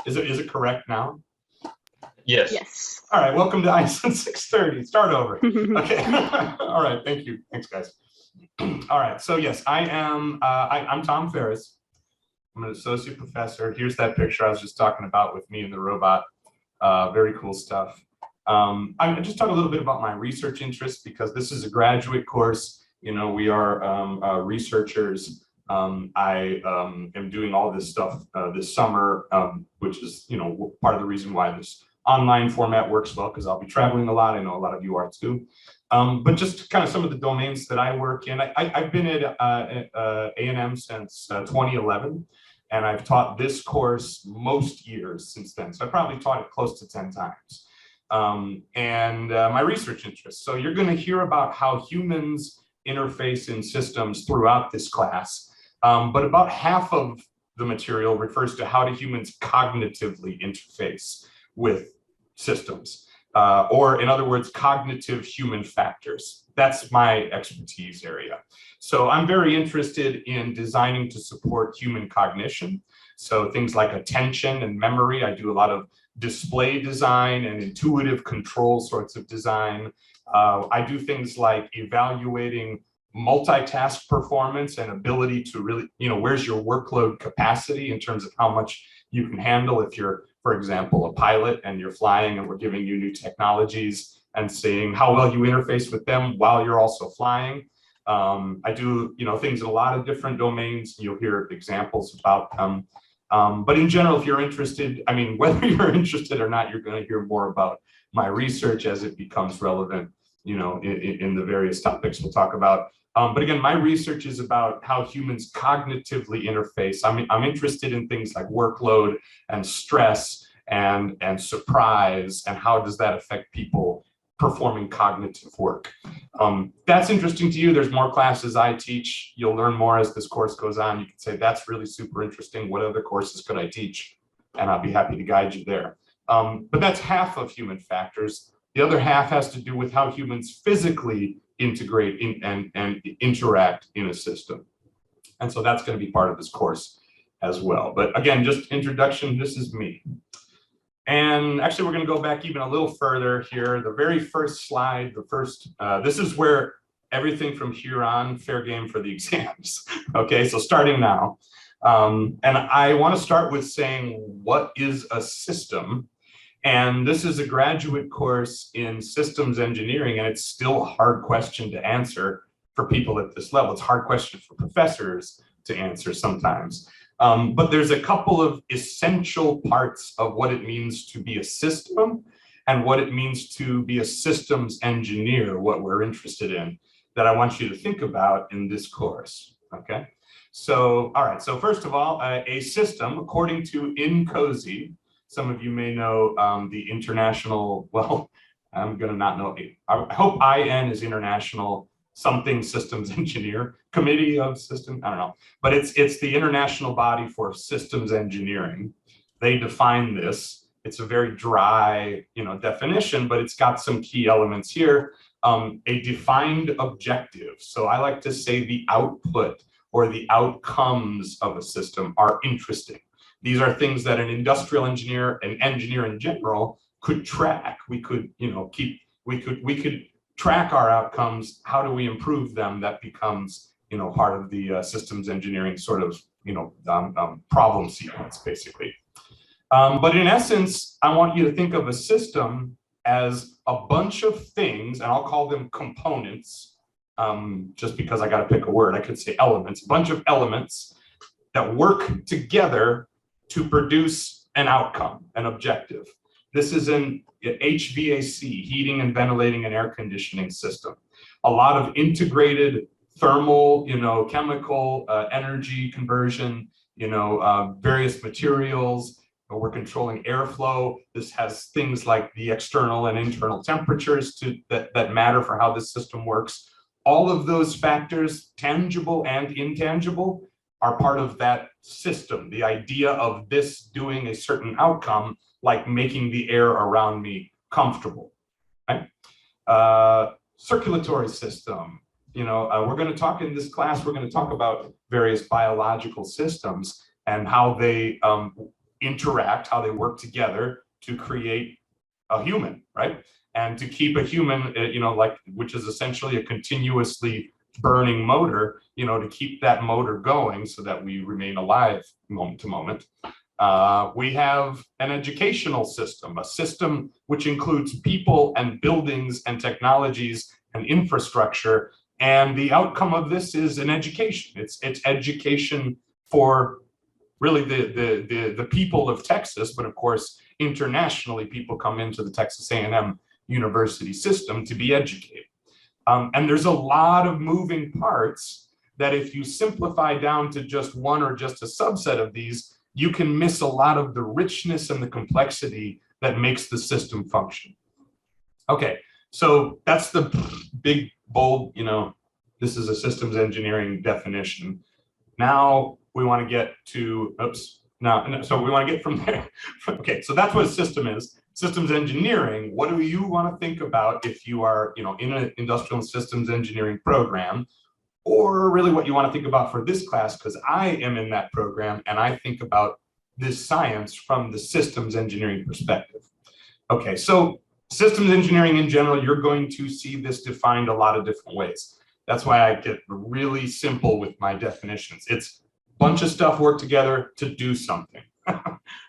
Is it correct now? Yes. Yes. All right, welcome to ISEN 630. Start over. Okay. All right, thank you. Thanks, guys. All right, so yes, I'm Tom Ferris. I'm an associate professor. Here's that picture I was just talking about with me and the robot. Very cool stuff. I'm going to just talk a little bit about my research interests because this is a graduate course. You know, we are researchers. I am doing all this stuff this summer, which is, you know, part of the reason why this online format works well, because I'll be traveling a lot. I know a lot of you are too. But just kind of some of the domains that I work in. I've been at A&M since 2011, and I've taught this course most years since then. So I probably taught it close to 10 times. My research interests. So you're going to hear about how humans interface in systems throughout this class. But about half of the material refers to how do humans cognitively interface with systems, or in other words, cognitive human factors. That's my expertise area. So I'm very interested in designing to support human cognition. So things like attention and memory. I do a lot of display design and intuitive control sorts of design. I do things like evaluating multitask performance and ability to really, you know, where's your workload capacity in terms of how much you can handle if you're, for example, a pilot and you're flying and we're giving you new technologies and seeing how well you interface with them while you're also flying. I do, you know, things in a lot of different domains. You'll hear examples about them. But in general, if you're interested, I mean, whether you're interested or not, you're going to hear more about my research as it becomes relevant, you know, in the various topics we'll talk about. But again, my research is about how humans cognitively interface. I'm interested in things like workload and stress and surprise, and how does that affect people performing cognitive work. That's interesting to you. There's more classes I teach. You'll learn more as this course goes on. You can say, that's really super interesting. What other courses could I teach? And I'll be happy to guide you there. But that's half of human factors. The other half has to do with how humans physically integrate and interact in a system. And so that's going to be part of this course as well. But again, just introduction, this is me. And actually, we're going to go back even a little further here. The very first slide, this is where everything from here on, fair game for the exams. Okay, so starting now. And I want to start with saying, what is a system? And this is a graduate course in systems engineering, and it's still a hard question to answer for people at this level. It's a hard question for professors to answer sometimes. But there's a couple of essential parts of what it means to be a system and what it means to be a systems engineer, what we're interested in, that I want you to think about in this course, okay? So, all right, so first of all, a system, according to INCOSE, some of you may know the international, well, I'm gonna not know, I hope IN is International something systems engineer, committee of system, I don't know, but it's the international body for systems engineering. They define this. It's a very dry, you know, definition, but it's got some key elements here. A defined objective. So I like to say the output or the outcomes of a system are interesting. These are things that an industrial engineer, an engineer in general, could track. We could, you know, we could track our outcomes. How do we improve them? That becomes, you know, part of the systems engineering sort of, you know, problem sequence, basically. But in essence, I want you to think of a system as a bunch of things, and I'll call them components, just because I got to pick a word. I could say elements, a bunch of elements that work together to produce an outcome, an objective. This is an HVAC, heating and ventilating and air conditioning system. A lot of integrated thermal, you know, chemical, energy conversion, you know, various materials. We're controlling airflow. This has things like the external and internal temperatures that matter for how this system works. All of those factors, tangible and intangible, are part of that system. The idea of this doing a certain outcome, like making the air around me comfortable. Right? Circulatory system. You know, we're going to talk in this class, we're going to talk about various biological systems and how they interact, how they work together to create a human, right? And to keep a human, like, which is essentially a continuously burning motor, to keep that motor going so that we remain alive moment to moment. We have an educational system, a system which includes people and buildings and technologies and infrastructure. And the outcome of this is an education. It's education for really the people of Texas, but of course, internationally, people come into the Texas A&M university system to be educated. And there's a lot of moving parts that if you simplify down to just one or just a subset of these, you can miss a lot of the richness and the complexity that makes the system function. Okay, so that's the big, bold, this is a systems engineering definition. Now we want to get to, so we want to get from there. Okay, so that's what a system is. Systems engineering, what do you want to think about if you are, in an industrial and systems engineering program, or really what you want to think about for this class, because I am in that program and I think about this science from the systems engineering perspective. Okay, so systems engineering in general, you're going to see this defined a lot of different ways. That's why I get really simple with my definitions. It's a bunch of stuff work together to do something,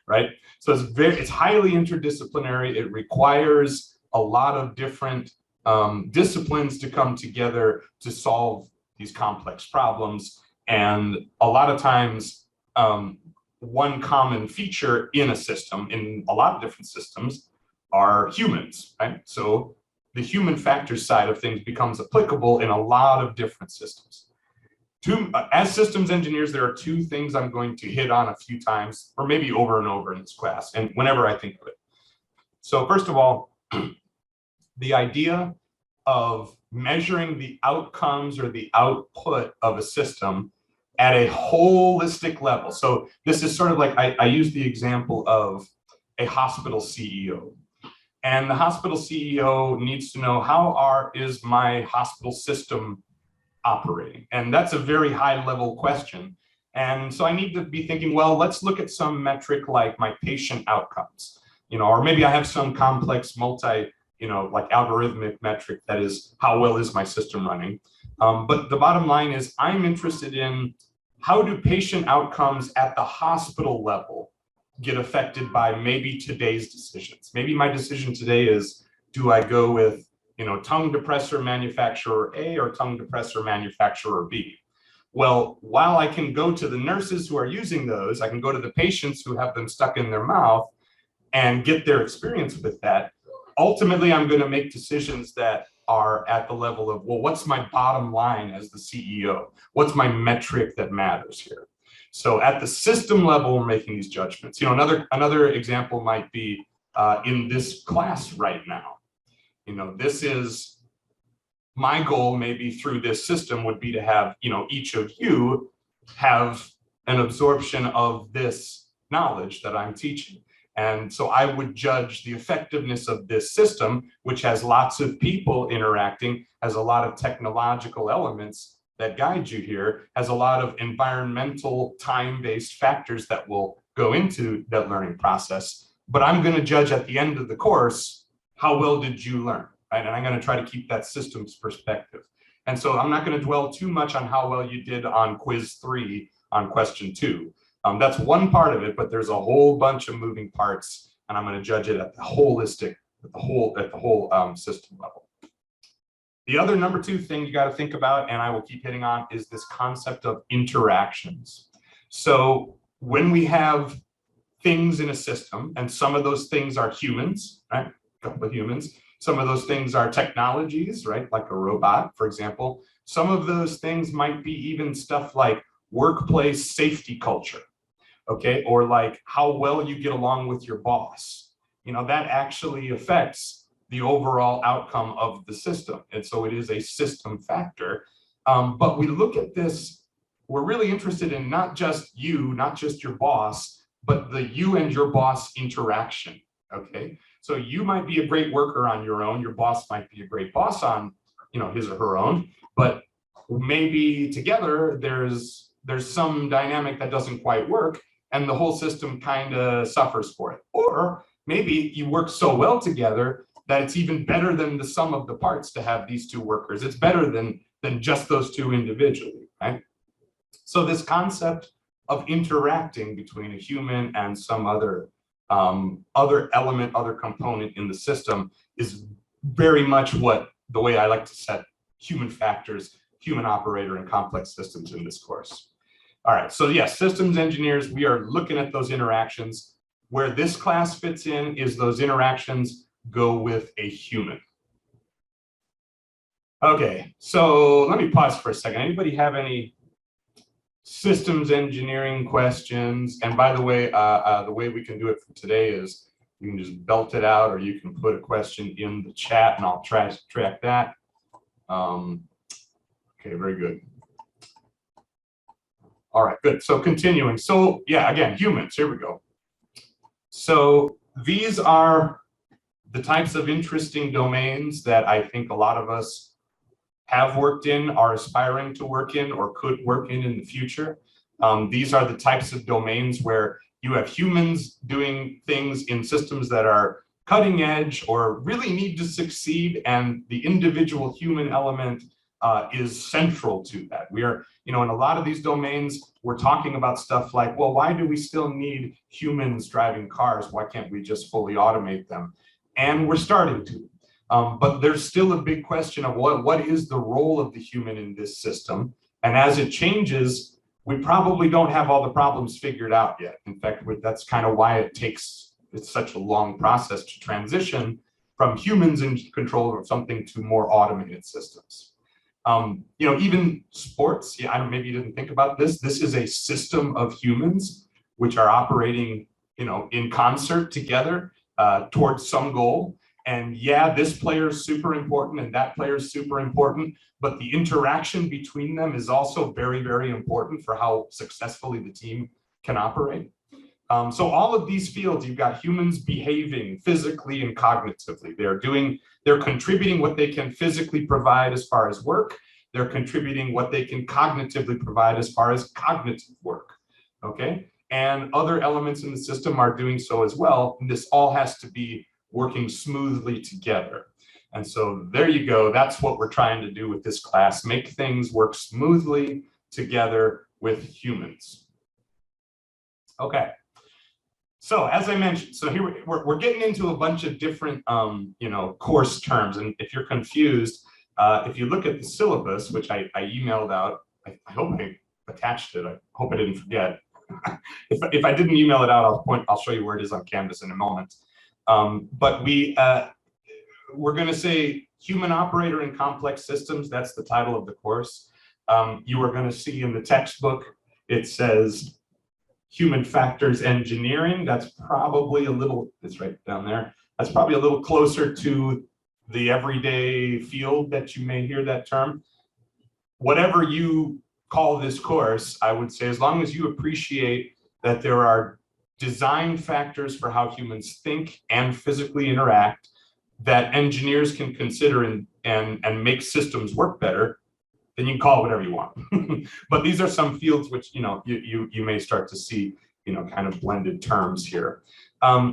right? So it's highly interdisciplinary. It requires a lot of different disciplines to come together to solve these complex problems. And a lot of times, one common feature in a system, in a lot of different systems, are humans, right? So the human factors side of things becomes applicable in a lot of different systems. As systems engineers, there are two things I'm going to hit on a few times, or maybe over and over in this class, and whenever I think of it. So first of all, the idea of measuring the outcomes or the output of a system at a holistic level. So this is sort of like, I use the example of a hospital CEO. And the hospital CEO needs to know, how is my hospital system operating? And that's a very high level question. And so I need to be thinking, well, let's look at some metric like my patient outcomes, or maybe I have some complex like algorithmic metric that is, how well is my system running? But the bottom line is, I'm interested in, how do patient outcomes at the hospital level get affected by maybe today's decisions? Maybe my decision today is, do I go with, tongue depressor manufacturer A or tongue depressor manufacturer B? Well, while I can go to the nurses who are using those, I can go to the patients who have them stuck in their mouth and get their experience with that. Ultimately, I'm going to make decisions that are at the level of, well, what's my bottom line as the CEO? What's my metric that matters here? So at the system level, we're making these judgments. Another example might be in this class right now. This is my goal, maybe through this system, would be to have, each of you have an absorption of this knowledge that I'm teaching. And so I would judge the effectiveness of this system, which has lots of people interacting, has a lot of technological elements that guide you here, has a lot of environmental time-based factors that will go into that learning process. But I'm going to judge at the end of the course, how well did you learn, right? And I'm going to try to keep that systems perspective. And so I'm not going to dwell too much on how well you did on quiz 3 on question 2. That's one part of it, but there's a whole bunch of moving parts, and I'm going to judge it at the holistic, at the whole system level. The other number 2 thing you got to think about, and I will keep hitting on, is this concept of interactions. So when we have things in a system, and some of those things are humans, right? A couple of humans. Some of those things are technologies, right? Like a robot, for example. Some of those things might be even stuff like workplace safety culture, okay? Or like how well you get along with your boss. That actually affects the overall outcome of the system. And so it is a system factor. But we look at this, we're really interested in not just you, not just your boss, but the you and your boss interaction, okay? So you might be a great worker on your own, your boss might be a great boss on, his or her own, but maybe together there's some dynamic that doesn't quite work, and the whole system kind of suffers for it. Or maybe you work so well together that it's even better than the sum of the parts to have these two workers. It's better than just those two individually, right? So this concept of interacting between a human and some other element, other component in the system is very much what the way I like to set human factors, human operator, and complex systems in this course. All right, so yes, systems engineers, we are looking at those interactions. Where this class fits in is those interactions go with a human. Okay, so let me pause for a second. Anybody have any systems engineering questions? And by the way we can do it for today is you can just belt it out, or you can put a question in the chat and I'll try to track that. Okay, very good. All right, good. So continuing. So yeah, again, humans, here we go. So these are the types of interesting domains that I think a lot of us have worked in, are aspiring to work in, or could work in the future. These are the types of domains where you have humans doing things in systems that are cutting edge or really need to succeed, and the individual human element is central to that. We are, in a lot of these domains, we're talking about stuff like, well, why do we still need humans driving cars? Why can't we just fully automate them? And we're starting to. But there's still a big question of what is the role of the human in this system? And as it changes, we probably don't have all the problems figured out yet. In fact, that's kind of why it's such a long process to transition from humans in control of something to more automated systems. Even sports, maybe you didn't think about this. This is a system of humans which are operating, in concert together towards some goal. And yeah, this player is super important and that player is super important, but the interaction between them is also very, very important for how successfully the team can operate. So all of these fields, you've got humans behaving physically and cognitively. They're contributing what they can physically provide as far as work. They're contributing what they can cognitively provide as far as cognitive work, okay? And other elements in the system are doing so as well. And this all has to be working smoothly together. And so there you go. That's what we're trying to do with this class, make things work smoothly together with humans. Okay. So as I mentioned, so here we're getting into a bunch of different, course terms. And if you're confused, if you look at the syllabus, which I emailed out, I hope I attached it. I hope I didn't forget. If I didn't email it out, I'll show you where it is on Canvas in a moment. But we're going to say human operator in complex systems. That's the title of the course. You are going to see in the textbook, it says human factors engineering. That's probably it's right down there. That's probably a little closer to the everyday field that you may hear that term. Whatever you call this course, I would say, as long as you appreciate that there are design factors for how humans think and physically interact that engineers can consider and make systems work better, then you can call it whatever you want. But these are some fields which you may start to see kind of blended terms here.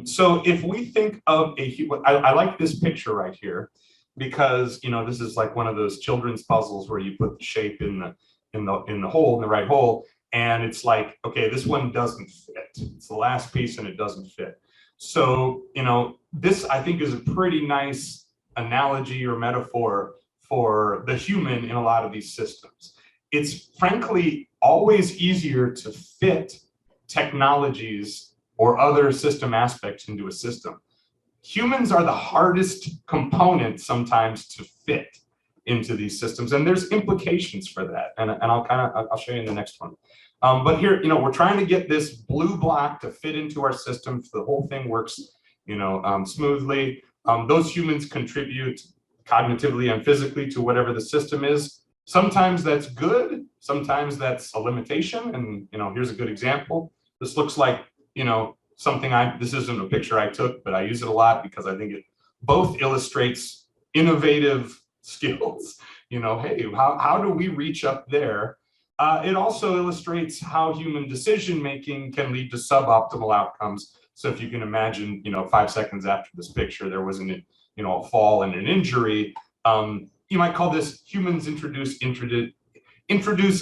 So if we think of I like this picture right here because this is like one of those children's puzzles where you put the shape in the hole, in the right hole, and it's like, okay, this one doesn't fit. It's the last piece and it doesn't fit. So this I think is a pretty nice analogy or metaphor for the human in a lot of these systems. It's frankly always easier to fit technologies or other system aspects into a system. Humans are the hardest component sometimes to fit into these systems, and there's implications for that, and I'll show you in the next one. But here, we're trying to get this blue block to fit into our system so the whole thing works, smoothly. Those humans contribute cognitively and physically to whatever the system is. Sometimes that's good, sometimes that's a limitation, and here's a good example. This looks like something this isn't a picture I took, but I use it a lot because I think it both illustrates innovative skills. Hey, how do we reach up there It also illustrates how human decision-making can lead to suboptimal outcomes. So if you can imagine, 5 seconds after this picture, there was a fall and an injury. You might call this humans introduce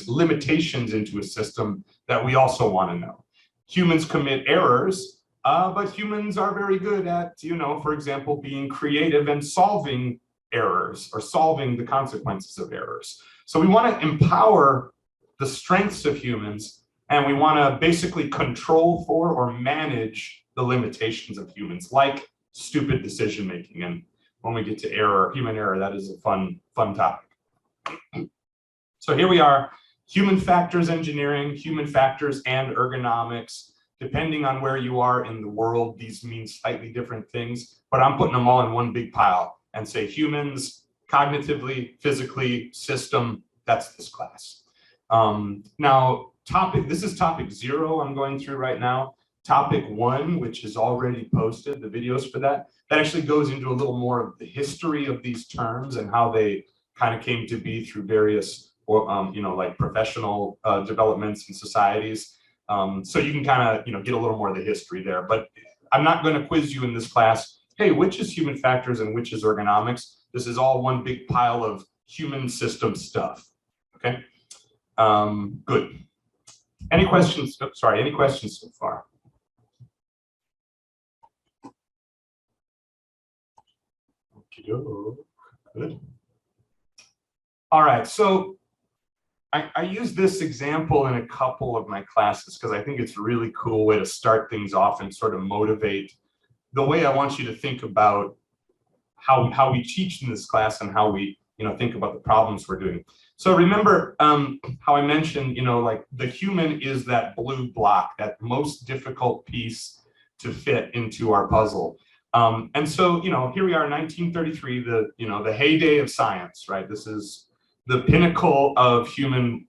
limitations into a system that we also want to know. Humans commit errors, but humans are very good at, for example, being creative and solving errors or solving the consequences of errors. So we want to empower the strengths of humans, and we want to basically control for or manage the limitations of humans, like stupid decision making. And when we get to human error, that is a fun topic. So here we are, human factors engineering, human factors and ergonomics. Depending on where you are in the world, these mean slightly different things, but I'm putting them all in one big pile and say humans, cognitively, physically, system, that's this class. Now, this is topic 0 I'm going through right now. Topic 1, which is already posted, the videos for that actually goes into a little more of the history of these terms and how they kind of came to be through various, like professional developments and societies. So you can kind of, get a little more of the history there. But I'm not going to quiz you in this class, hey, which is human factors and which is ergonomics? This is all one big pile of human system stuff, okay? Good. Any questions? Sorry, any questions so far? Good. All right, so I use this example in a couple of my classes because I think it's a really cool way to start things off and sort of motivate the way I want you to think about how we teach in this class and how we think about the problems we're doing. So remember how I mentioned, like the human is that blue block, that most difficult piece to fit into our puzzle. And so, here we are in 1933, the heyday of science, right? This is the pinnacle of human,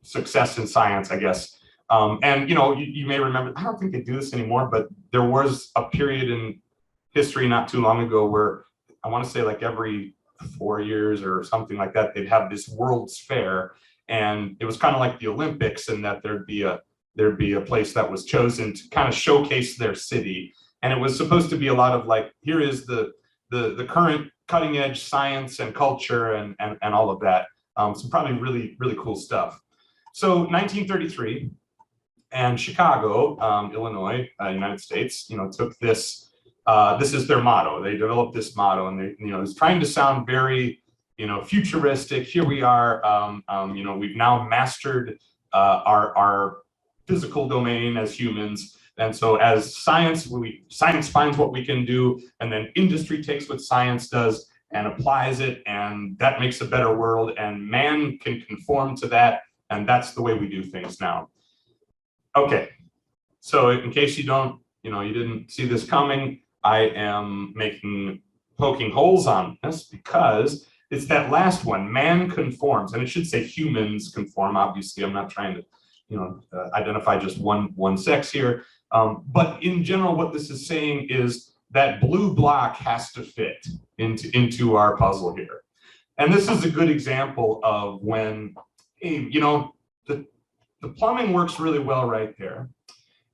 success in science, I guess. And, you may remember, I don't think they do this anymore, but there was a period in history not too long ago where I want to say like every 4 years or something like that, they'd have this World's Fair, and it was kind of like the Olympics in that there'd be a place that was chosen to kind of showcase their city, and it was supposed to be a lot of like, here is the current cutting edge science and culture and all of that. So probably really cool stuff. So 1933, and Chicago, Illinois, United States, took this. This is their motto. They developed this motto, and they, it's trying to sound very, futuristic. Here we are. We've now mastered our physical domain as humans, and so as science finds what we can do, and then industry takes what science does and applies it, and that makes a better world, and man can conform to that, and that's the way we do things now. Okay, so in case you didn't see this coming, I am poking holes on this because it's that last one, man conforms, and it should say humans conform. Obviously, I'm not trying to, identify just one sex here. But in general, what this is saying is that blue block has to fit into our puzzle here. And this is a good example of when, hey, the plumbing works really well right there.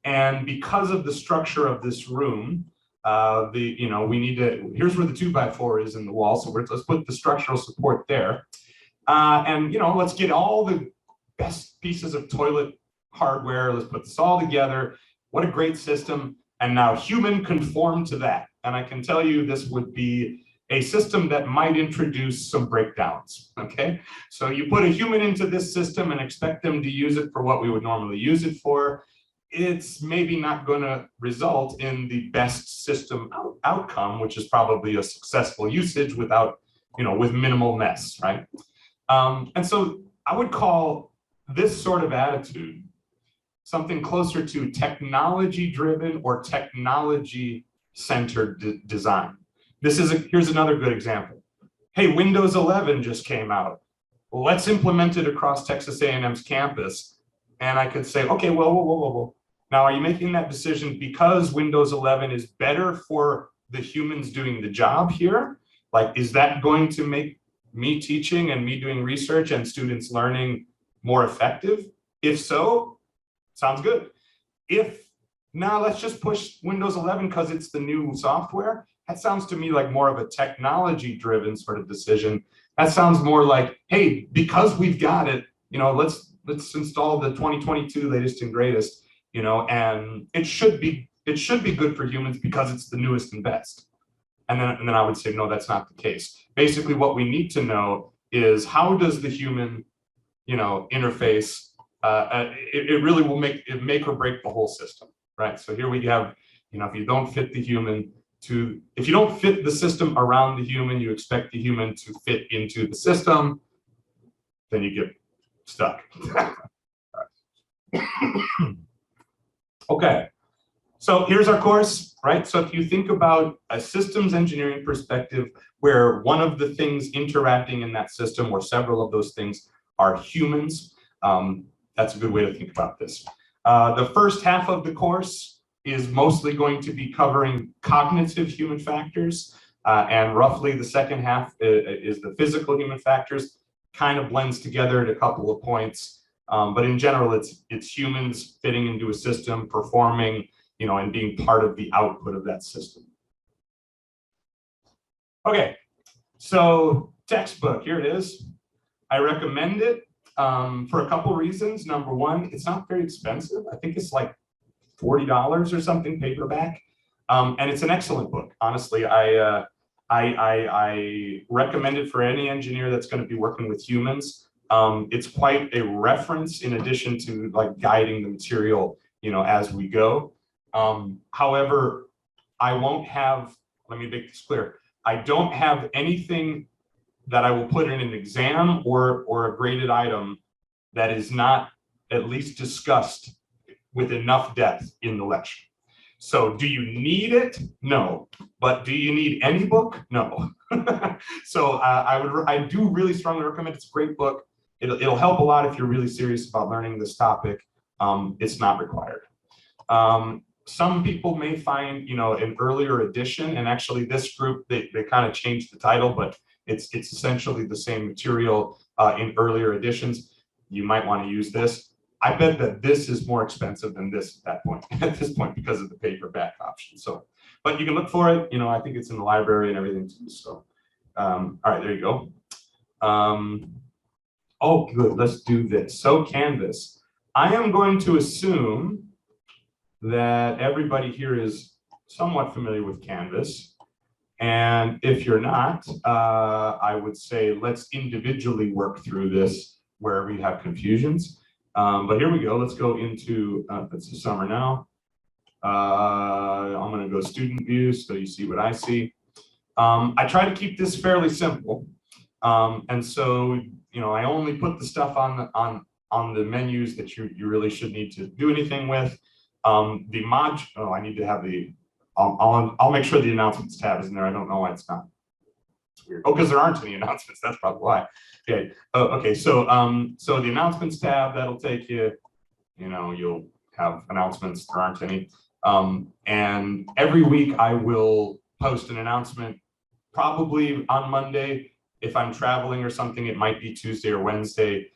And because of the structure of this room, we need to, here's where the 2x4 is in the wall. So let's put the structural support there. And, let's get all the best pieces of toilet hardware. Let's put this all together. What a great system. And now human conform to that. And I can tell you this would be a system that might introduce some breakdowns, okay? So you put a human into this system and expect them to use it for what we would normally use it for. It's maybe not going to result in the best system outcome, which is probably a successful usage without, with minimal mess, right? And so I would call this sort of attitude something closer to technology-driven or technology-centered design. Here's another good example. Hey, Windows 11 just came out. Well, let's implement it across Texas A&M's campus. And I could say, okay, whoa. Now, are you making that decision because Windows 11 is better for the humans doing the job here? Like, is that going to make me teaching and me doing research and students learning more effective? If so, sounds good. If now let's just push Windows 11 because it's the new software, that sounds to me like more of a technology-driven sort of decision. That sounds more like, hey, because we've got it, let's install the 2022 latest and greatest, and it should be good for humans because it's the newest and best. And then I would say, no, that's not the case. Basically, what we need to know is how does the human, interface, it really will make or break the whole system, right? So here we have, if you don't fit the human if you don't fit the system around the human, you expect the human to fit into the system, then you get stuck. Okay, so here's our course, right? So if you think about a systems engineering perspective where one of the things interacting in that system, or several of those things, are humans, that's a good way to think about this. The first half of the course is mostly going to be covering cognitive human factors, and roughly the second half is the physical human factors. Kind of blends together at a couple of points, but in general, it's humans fitting into a system, performing, and being part of the output of that system. Okay, so textbook, here it is. I recommend it for a couple reasons. Number one, it's not very expensive. I think it's like $40 or something paperback, and it's an excellent book. Honestly, I recommend it for any engineer that's going to be working with humans. It's quite a reference in addition to like guiding the material, as we go. However, I won't have, let me make this clear, I don't have anything that I will put in an exam or a graded item that is not at least discussed with enough depth in the lecture. So do you need it? No. But do you need any book? No. So I do really strongly recommend it. It's a great book. It'll help a lot if you're really serious about learning this topic. It's not required. Some people may find, an earlier edition, and actually this group, they kind of changed the title, but it's essentially the same material in earlier editions. You might want to use this. I bet that this is more expensive than this at this point because of the paperback option. So, but you can look for it. I think it's in the library and everything too. So, all right, there you go. Oh, good. Let's do this. So Canvas. I am going to assume that everybody here is somewhat familiar with Canvas. And if you're not, I would say let's individually work through this where we have confusions. But here we go. Let's go into, it's the summer now. I'm going to go student view so you see what I see. I try to keep this fairly simple. And so, I only put the stuff on the menus that you really should need to do anything with. The mod, oh, I need to have the, I'll make sure the announcements tab is in there. I don't know why it's not. It's weird. Oh, because there aren't any announcements. That's probably why. Okay. Okay. So the announcements tab, that'll take you, you'll have announcements. There aren't any. And every week I will post an announcement, probably on Monday. If I'm traveling or something, it might be Tuesday or Wednesday.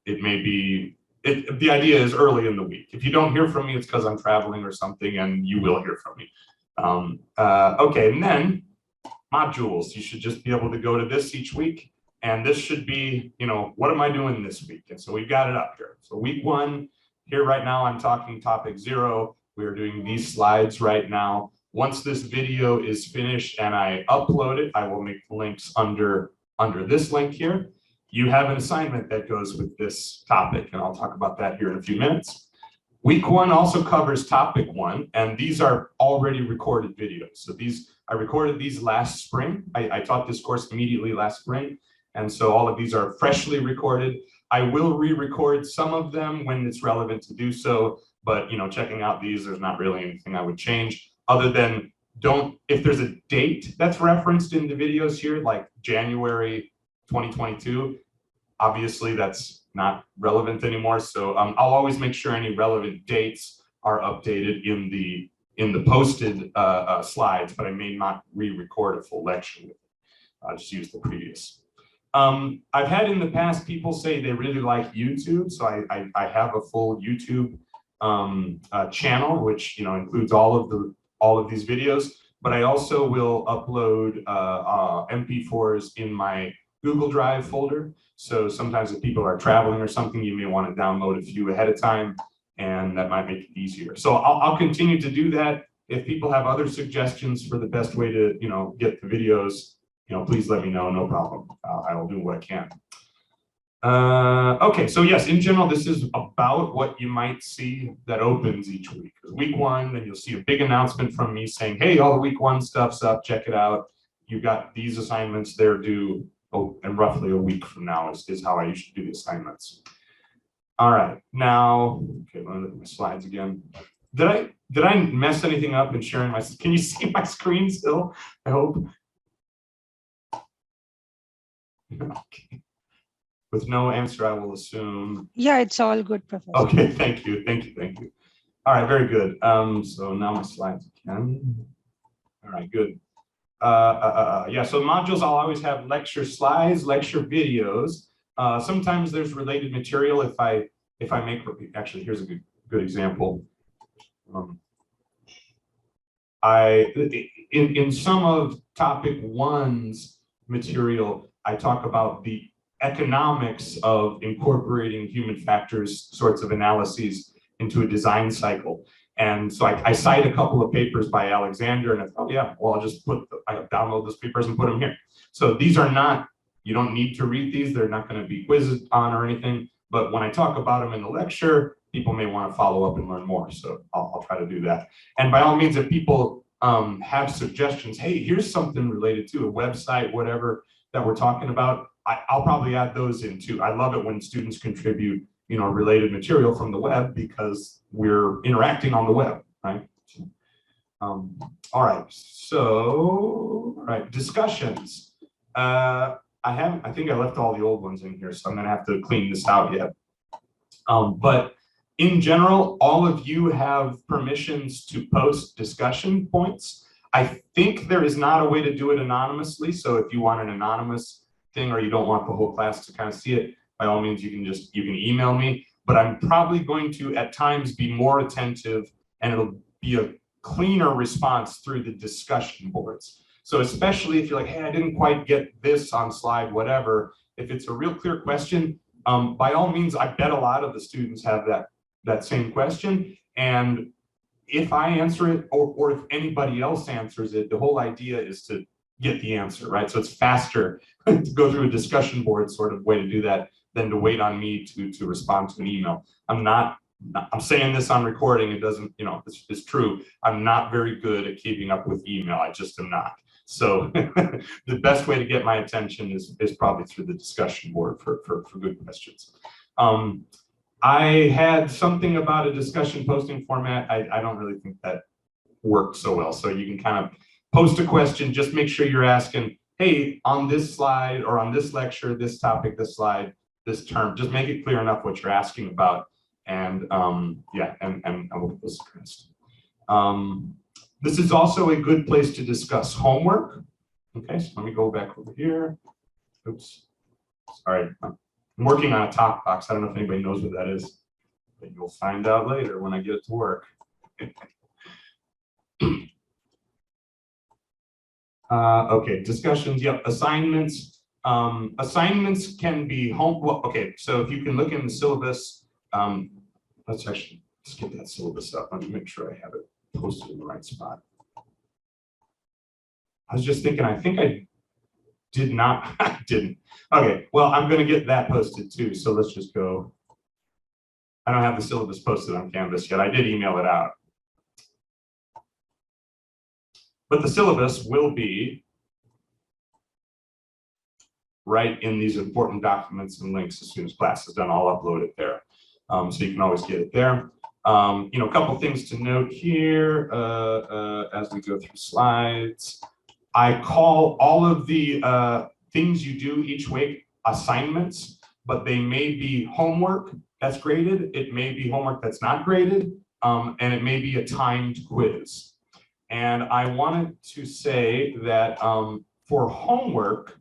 It may be, the idea is early in the week. If you don't hear from me, it's because I'm traveling or something, and you will hear from me. Okay, and then modules. You should just be able to go to this each week, and this should be, what am I doing this week? And so we've got it up here. So week 1, here right now, I'm talking topic 0. We're doing these slides right now. Once this video is finished and I upload it, I will make links under this link here. You have an assignment that goes with this topic, and I'll talk about that here in a few minutes. Week 1 also covers topic 1, and these are already recorded videos. So I recorded these last spring. I taught this course immediately last spring, and so all of these are freshly recorded. I will re-record some of them when it's relevant to do so, but checking out these, there's not really anything I would change other than if there's a date that's referenced in the videos here, like January 2022, obviously that's not relevant anymore. So I'll always make sure any relevant dates are updated in the posted slides, but I may not re-record a full lecture with it. I'll just use the previous. I've had in the past people say they really like YouTube, so I have a full YouTube channel, which includes all of these videos. But I also will upload MP4s in my Google Drive folder. So sometimes if people are traveling or something, you may want to download a few ahead of time, and that might make it easier. So I'll continue to do that. If people have other suggestions for the best way to get the videos, please let me know. No problem. I will do what I can. Okay, so yes, in general, this is about what you might see that opens each week. Week 1, then you'll see a big announcement from me saying, hey, all the week 1 stuff's up, check it out. You've got these assignments, they're due, and roughly a week from now is how I usually do the assignments. All right, now, okay, let me look at my slides again. Did I mess anything up in sharing my, can you see my screen still? I hope. Okay. With no answer, I will assume. Yeah, it's all good, Professor. Okay, thank you. All right, very good. So now my slides again. All right, good. Yeah, so modules, I'll always have lecture slides, lecture videos. Sometimes there's related material if I make, actually, here's a good example. In some of topic 1's material, I talk about the economics of incorporating human factors sorts of analyses into a design cycle. And so I cite a couple of papers by Alexander, and I thought, yeah, well, I'll just I download those papers and put them here. So these are not, you don't need to read these. They're not going to be quizzed on or anything. But when I talk about them in the lecture, people may want to follow up and learn more. So I'll try to do that. And by all means, if people have suggestions, hey, here's something related to a website, whatever, that we're talking about, I'll probably add those in too. I love it when students contribute, related material from the web because we're interacting on the web, right? All right, so, all right, discussions. I think I left all the old ones in here, so I'm gonna have to clean this out yet. But in general, all of you have permissions to post discussion points. I think there is not a way to do it anonymously. So if you want an anonymous thing or you don't want the whole class to kind of see it, by all means, you can email me. But I'm probably going to at times be more attentive, and it'll be a cleaner response through the discussion boards. So especially if you're like, hey, I didn't quite get this on slide, whatever, if it's a real clear question, by all means, I bet a lot of the students have that same question. And if I answer it, or if anybody else answers it, the whole idea is to get the answer, right? So it's faster to go through a discussion board sort of way to do that than to wait on me to respond to an email. I'm saying this on recording, it doesn't, it's true. I'm not very good at keeping up with email. I just am not. So the best way to get my attention is probably through the discussion board for good questions. I had something about a discussion posting format. I don't really think that worked so well. So you can kind of post a question, just make sure you're asking, hey, on this slide or on this lecture, this topic, this slide, this term, just make it clear enough what you're asking about. And yeah, and I will get this addressed. This is also a good place to discuss homework. Okay, so let me go back over here. Oops, sorry. I'm working on a talk box. I don't know if anybody knows what that is, but you'll find out later when I get it to work. Okay, discussions, yep, assignments. Assignments can be well, okay, so if you can look in the syllabus, let's get that syllabus up. Let me make sure I have it posted in the right spot. I was just thinking, I think I did not, I didn't. Okay, well, I'm gonna get that posted too, so let's just go. I don't have the syllabus posted on Canvas yet. I did email it out. But the syllabus will be right in these important documents and links as soon as class is done. I'll upload it there. So you can always get it there. A couple things to note here as we go through slides. I call all of the things you do each week assignments, but they may be homework that's graded. It may be homework that's not graded, and it may be a timed quiz. And I wanted to say that for homework,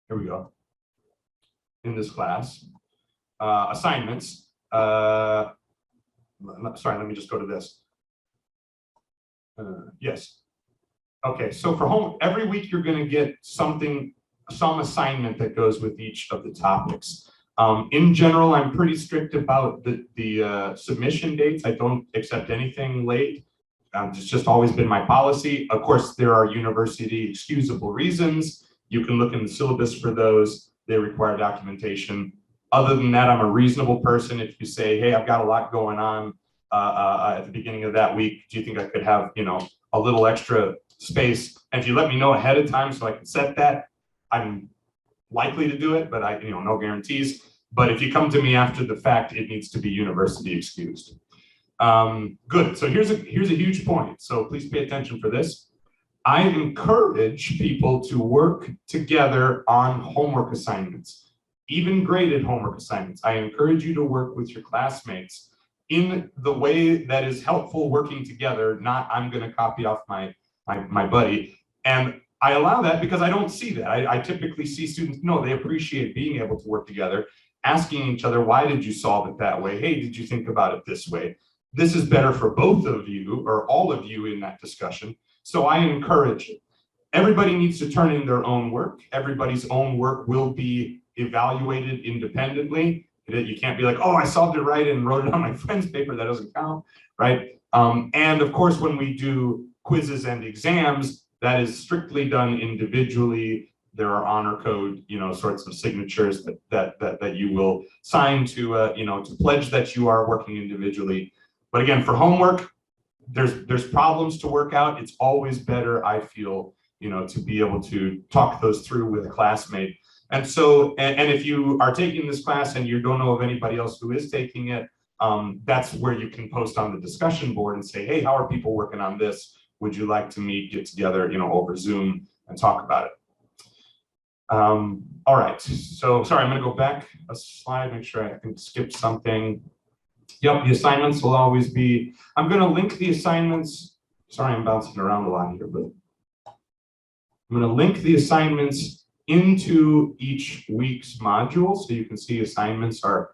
here we go, in this class. Assignments. Sorry, let me just go to this. Yes. Okay, so for home, every week you're going to get some assignment that goes with each of the topics. In general, I'm pretty strict about the submission dates. I don't accept anything late. It's just always been my policy. Of course, there are university excusable reasons. You can look in the syllabus for those. They require documentation. Other than that, I'm a reasonable person. If you say, hey, I've got a lot going on at the beginning of that week, do you think I could have, a little extra space? And if you let me know ahead of time so I can set that, I'm likely to do it, but no guarantees. But if you come to me after the fact, it needs to be university excused. Good. So here's a huge point. So please pay attention for this. I encourage people to work together on homework assignments, even graded homework assignments. I encourage you to work with your classmates in the way that is helpful working together, not I'm going to copy off my buddy. And I allow that because I don't see that. I typically see students, no, they appreciate being able to work together, asking each other, why did you solve it that way? Hey, did you think about it this way? This is better for both of you or all of you in that discussion. So I encourage it. Everybody needs to turn in their own work. Everybody's own work will be evaluated independently. You can't be like, oh, I solved it right and wrote it on my friend's paper. That doesn't count, right? And of course, when we do quizzes and exams, that is strictly done individually. There are honor code, sorts of signatures that you will sign to, to pledge that you are working individually. But again, for homework, there's problems to work out. It's always better, I feel, to be able to talk those through with a classmate. And so, and if you are taking this class and you don't know of anybody else who is taking it, that's where you can post on the discussion board and say, hey, how are people working on this? Would you like to meet, get together, over Zoom and talk about it? All right, so sorry, I'm gonna go back a slide, make sure I can skip something. Yep, the assignments will always be, I'm gonna link the assignments. Sorry, I'm bouncing around a lot here, but I'm gonna link the assignments into each week's module. So you can see assignments are,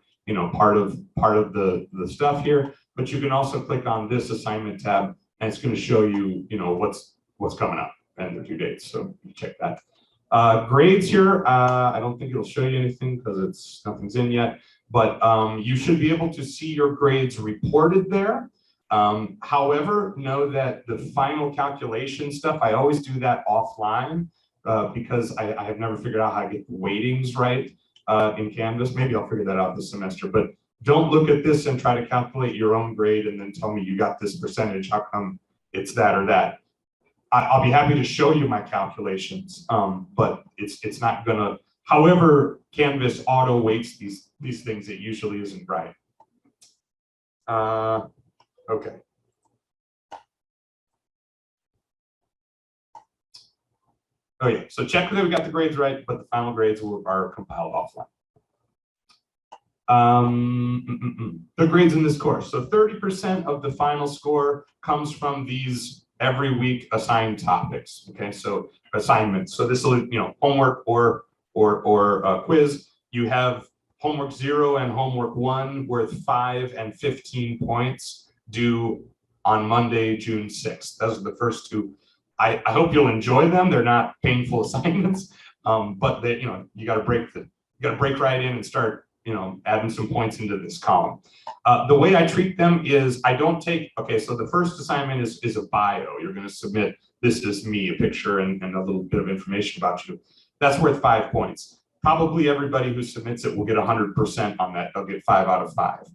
part of the stuff here, but you can also click on this assignment tab and it's going to show you, what's coming up and the due dates. So you check that. Grades here, I don't think it'll show you anything because nothing's in yet, but you should be able to see your grades reported there. However, know that the final calculation stuff, I always do that offline because I have never figured out how to get the weightings right in Canvas. Maybe I'll figure that out this semester, but don't look at this and try to calculate your own grade and then tell me you got this percentage. How come it's that or that? I'll be happy to show you my calculations, but it's not gonna, however Canvas auto weights these things, it usually isn't right. Okay. Oh yeah, so check that we got the grades right, but the final grades are compiled offline. The grades in this course. So 30% of the final score comes from these every week assigned topics. Okay, so assignments. So this will, homework or quiz. You have homework 0 and homework 1 worth 5 and 15 points due on Monday, June 6th. Those are the first two. I hope you'll enjoy them. They're not painful assignments, but they, you got to break right in and start, adding some points into this column. The way I treat them is I don't take, okay, so the first assignment is a bio. You're going to submit, this is me, a picture and a little bit of information about you. That's worth 5 points. Probably everybody who submits it will get 100% on that. They'll get 5 out of 5.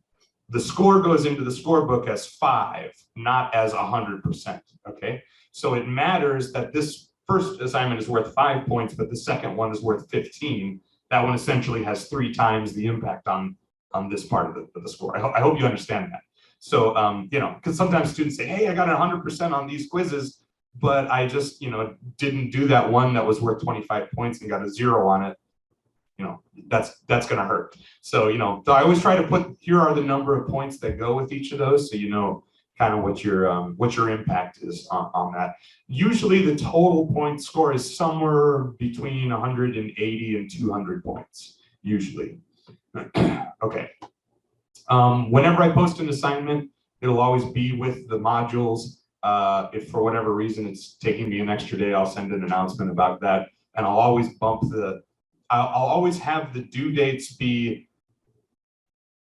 The score goes into the scorebook as 5, not as 100%, okay? So it matters that this first assignment is worth 5 points, but the second one is worth 15. That one essentially has 3 times the impact on this part of the score. I hope you understand that. So, because sometimes students say, hey, I got 100% on these quizzes, but I just, didn't do that one that was worth 25 points and got a 0 on it. That's going to hurt. So, so I always try to put, here are the number of points that go with each of those. So, kind of what your impact is on that. Usually the total point score is somewhere between 180 and 200 points, usually. Okay. Whenever I post an assignment, it'll always be with the modules. If for whatever reason it's taking me an extra day, I'll send an announcement about that. And I'll always I'll always have the due dates be,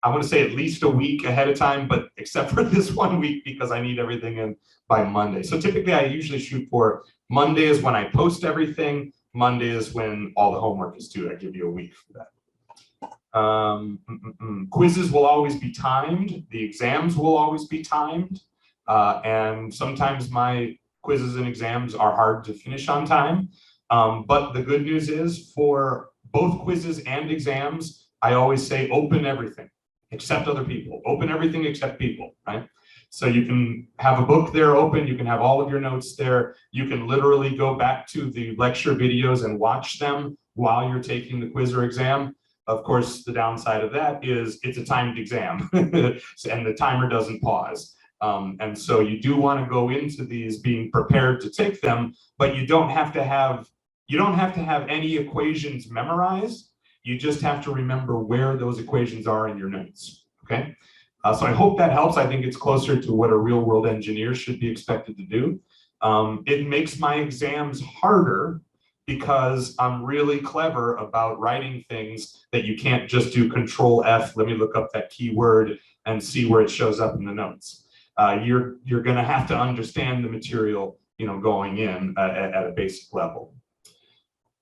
I want to say at least a week ahead of time, but except for this 1 week because I need everything in by Monday. So typically I usually shoot for Monday is when I post everything. Monday is when all the homework is due. I give you a week for that. Quizzes will always be timed. The exams will always be timed. And sometimes my quizzes and exams are hard to finish on time. But the good news is for both quizzes and exams, I always say open everything except other people. Open everything except people, right? So you can have a book there open, you can have all of your notes there, you can literally go back to the lecture videos and watch them while you're taking the quiz or exam. Of course, the downside of that is it's a timed exam and the timer doesn't pause. And so you do want to go into these being prepared to take them, but you don't have to have any equations memorized. You just have to remember where those equations are in your notes, okay? So I hope that helps. I think it's closer to what a real world engineer should be expected to do. It makes my exams harder because I'm really clever about writing things that you can't just do Control F, let me look up that keyword and see where it shows up in the notes. You're gonna have to understand the material, you know, going in at a basic level.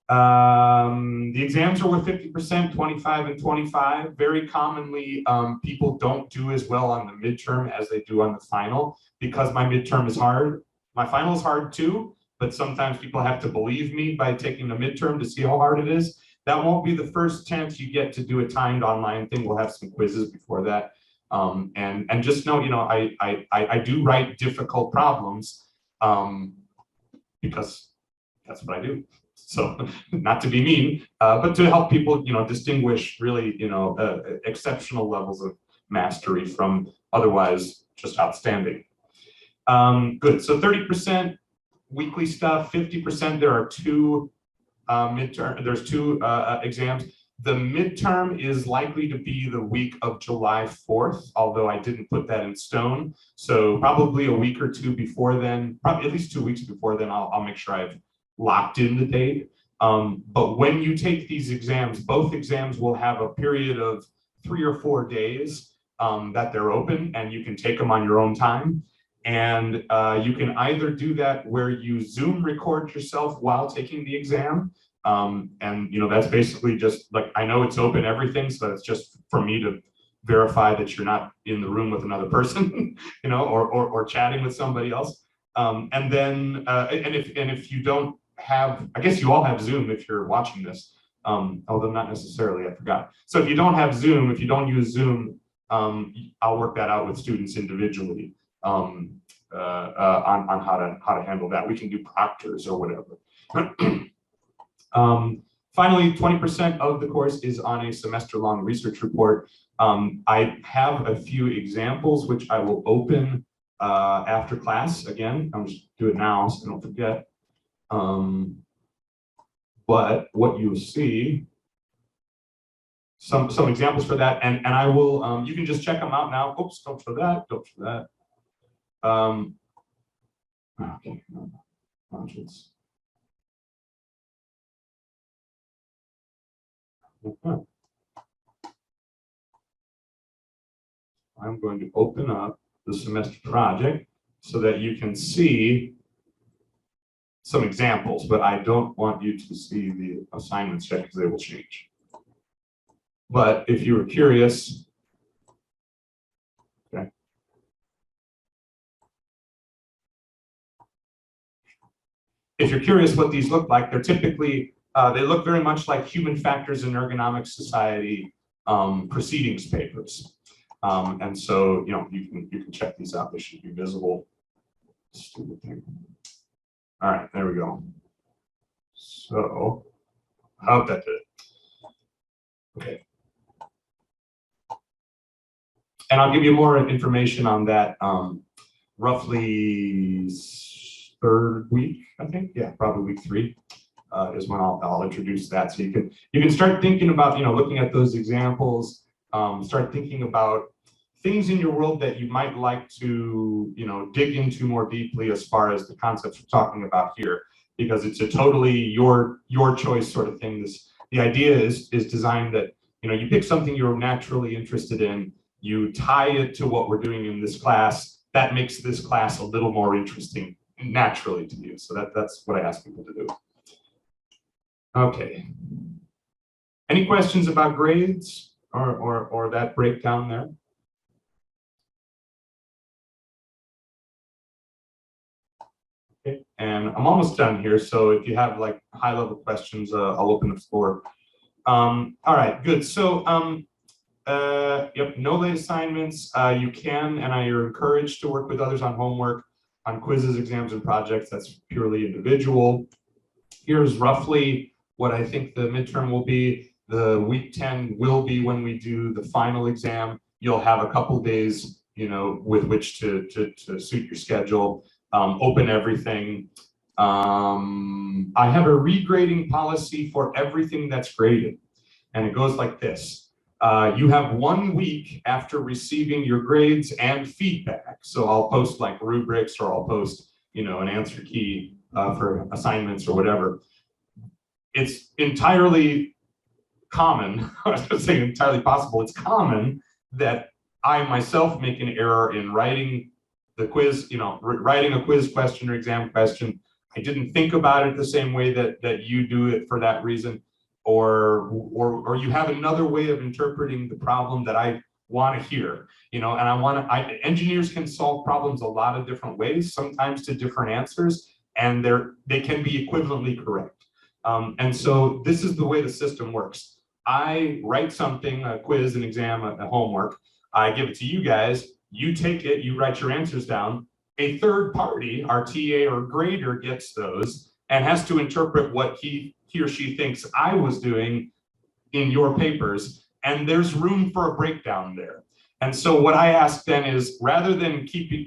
The exams are worth 50%, 25 and 25. Very commonly, people don't do as well on the midterm as they do on the final because my midterm is hard. My final is hard too, but sometimes people have to believe me by taking the midterm to see how hard it is. That won't be the first chance you get to do a timed online thing. We'll have some quizzes before that. And just know, you know, I do write difficult problems because that's what I do. So not to be mean, but to help people, you know, distinguish really, you know, exceptional levels of mastery from otherwise just outstanding. Good. So 30% weekly stuff, 50%. There are two there's two exams. The midterm is likely to be the week of July 4th, although I didn't put that in stone. So probably a week or two before then, probably at least 2 weeks before then, I'll make sure I've locked in the date. But when you take these exams, both exams will have a period of 3 or 4 days that they're open, and you can take them on your own time. And you can either do that where you Zoom record yourself while taking the exam. And you know, that's basically just like, I know it's open everything, so it's just for me to verify that you're not in the room with another person, you know, or chatting with somebody else. And then and if you don't have, I guess you all have Zoom if you're watching this, although not necessarily, I forgot. So if you don't have Zoom, if you don't use Zoom, I'll work that out with students individually on how to handle that. We can do proctors or whatever. Finally, 20% of the course is on a semester-long research report. I have a few examples which I will open after class. Again, I'll just do it now so I don't forget. But what you'll see, some examples for that, and I will, you can just check them out now. Oops, don't show that, don't show that. Okay, modules. Okay. I'm going to open up the semester project so that you can see some examples, but I don't want you to see the assignments yet because they will change. But if you were curious, okay. If you're curious what these look like, they're typically, they look very much like Human Factors in Ergonomic Society proceedings papers. And so, you know, you can check these out. They should be visible. Stupid thing. All right, there we go. So, I hope that did it. Okay. And I'll give you more information on that roughly third week, I think. Yeah, probably week 3 is when I'll introduce that. So you can start thinking about, looking at those examples, start thinking about things in your world that you might like to, dig into more deeply as far as the concepts we're talking about here, because it's a totally your choice sort of thing. The idea is designed that, you pick something you're naturally interested in, you tie it to what we're doing in this class. That makes this class a little more interesting naturally to you. So that's what I ask people to do. Okay. Any questions about grades or that breakdown there? Okay. And I'm almost done here. So if you have like high level questions, I'll open the floor. All right, good. So yep, no late assignments. You can and you're encouraged to work with others on homework, on quizzes, exams, and projects. That's purely individual. Here's roughly what I think the midterm will be. The week 10 will be when we do the final exam. You'll have a couple days, with which to suit your schedule. Open everything. I have a regrading policy for everything that's graded, and it goes like this. You have 1 week after receiving your grades and feedback. So I'll post like rubrics, or I'll post, an answer key for assignments or whatever. It's entirely common, I was going to say entirely possible, it's common that I myself make an error in writing the quiz, writing a quiz question or exam question. I didn't think about it the same way that you do it for that reason, or you have another way of interpreting the problem that I want to hear, and engineers can solve problems a lot of different ways, sometimes to different answers, and they can be equivalently correct. And so this is the way the system works. I write something, a quiz, an exam, a homework. I give it to you guys. You take it, you write your answers down. A third party, our TA or grader, gets those and has to interpret what he or she thinks I was doing in your papers. And there's room for a breakdown there. And so what I ask then is, rather than keeping,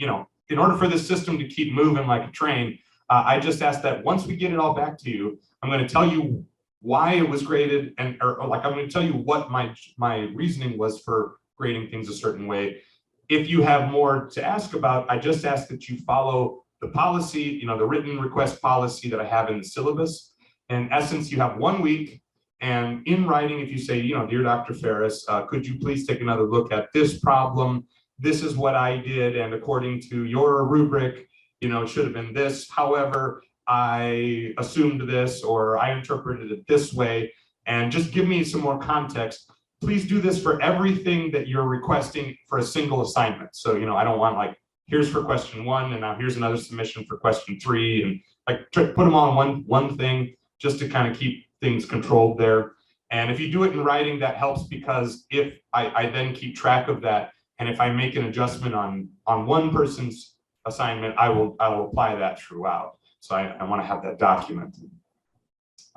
in order for this system to keep moving like a train, I just ask that once we get it all back to you, I'm going to tell you why it was graded, or I'm going to tell you what my reasoning was for grading things a certain way. If you have more to ask about, I just ask that you follow the policy, the written request policy that I have in the syllabus. In essence, you have 1 week, and in writing, if you say, dear Dr. Ferris, could you please take another look at this problem? This is what I did, and according to your rubric, it should have been this. However, I assumed this, or I interpreted it this way, and just give me some more context. Please do this for everything that you're requesting for a single assignment. So, I don't want like, here's for question 1, and now here's another submission for question 3, and like put them all in one thing, just to kind of keep things controlled there. And if you do it in writing, that helps, because if I then keep track of that, and if I make an adjustment on one person's assignment, I will apply that throughout. So I want to have that documented.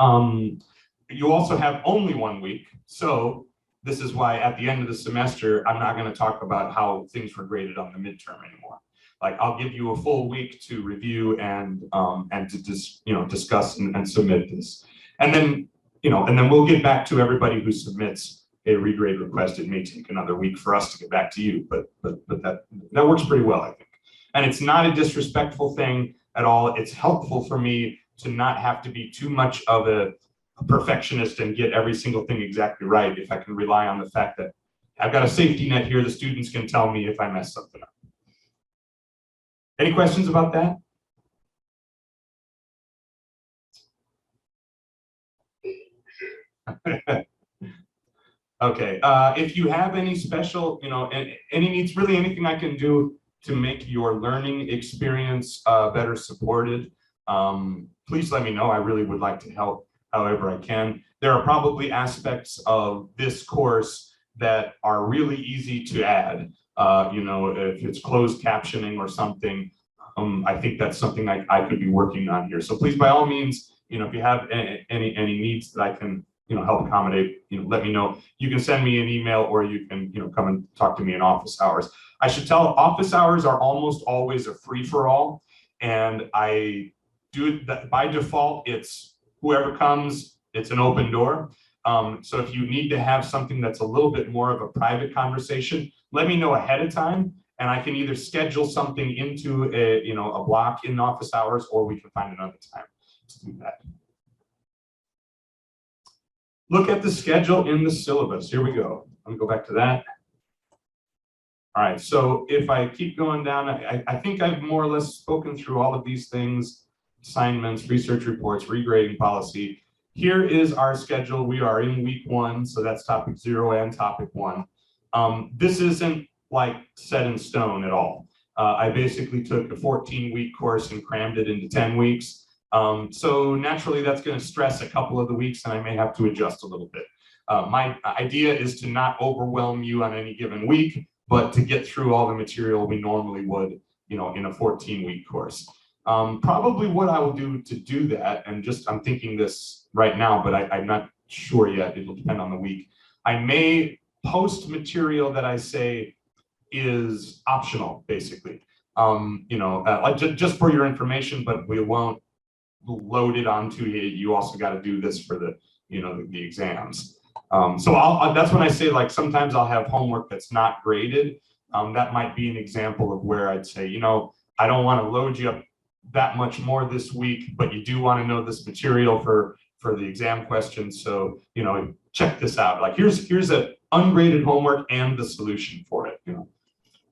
You also have only 1 week. So this is why at the end of the semester, I'm not going to talk about how things were graded on the midterm anymore. Like, I'll give you a full week to review and to just, discuss and submit this. And then, and then we'll get back to everybody who submits a regrade request. It may take another week for us to get back to you, but that works pretty well, I think. And it's not a disrespectful thing at all. It's helpful for me to not have to be too much of a perfectionist and get every single thing exactly right, if I can rely on the fact that I've got a safety net here. The students can tell me if I mess something up. Any questions about that? Okay, if you have any special, any needs, really anything I can do to make your learning experience better supported, please let me know. I really would like to help however I can. There are probably aspects of this course that are really easy to add. If it's closed captioning or something, I think that's something I could be working on here. So please, by all means, if you have any needs that I can help accommodate, let me know. You can send me an email, or you can, come and talk to me in office hours. I should tell, office hours are almost always a free-for-all, and I do that by default. It's whoever comes, it's an open door. So if you need to have something that's a little bit more of a private conversation, let me know ahead of time, and I can either schedule something into a block in office hours, or we can find another time to do that. Look at the schedule in the syllabus. Here we go. Let me go back to that. All right, so if I keep going down, I think I've more or less spoken through all of these things: assignments, research reports, regrading policy. Here is our schedule. We are in week 1, so that's topic 0 and topic 1. This isn't like set in stone at all. I basically took a 14-week course and crammed it into 10 weeks. So naturally, that's going to stress a couple of the weeks, and I may have to adjust a little bit. My idea is to not overwhelm you on any given week, but to get through all the material we normally would, in a 14-week course. Probably what I will do to do that, and I'm thinking this right now, but I'm not sure yet. It'll depend on the week. I may post material that I say is optional, basically. Just for your information, but we won't load it onto you. You also got to do this for the exams. So that's when I say, like, sometimes I'll have homework that's not graded. That might be an example of where I'd say, I don't want to load you up that much more this week, but you do want to know this material for the exam questions. So, check this out. Like, here's a ungraded homework and the solution for it,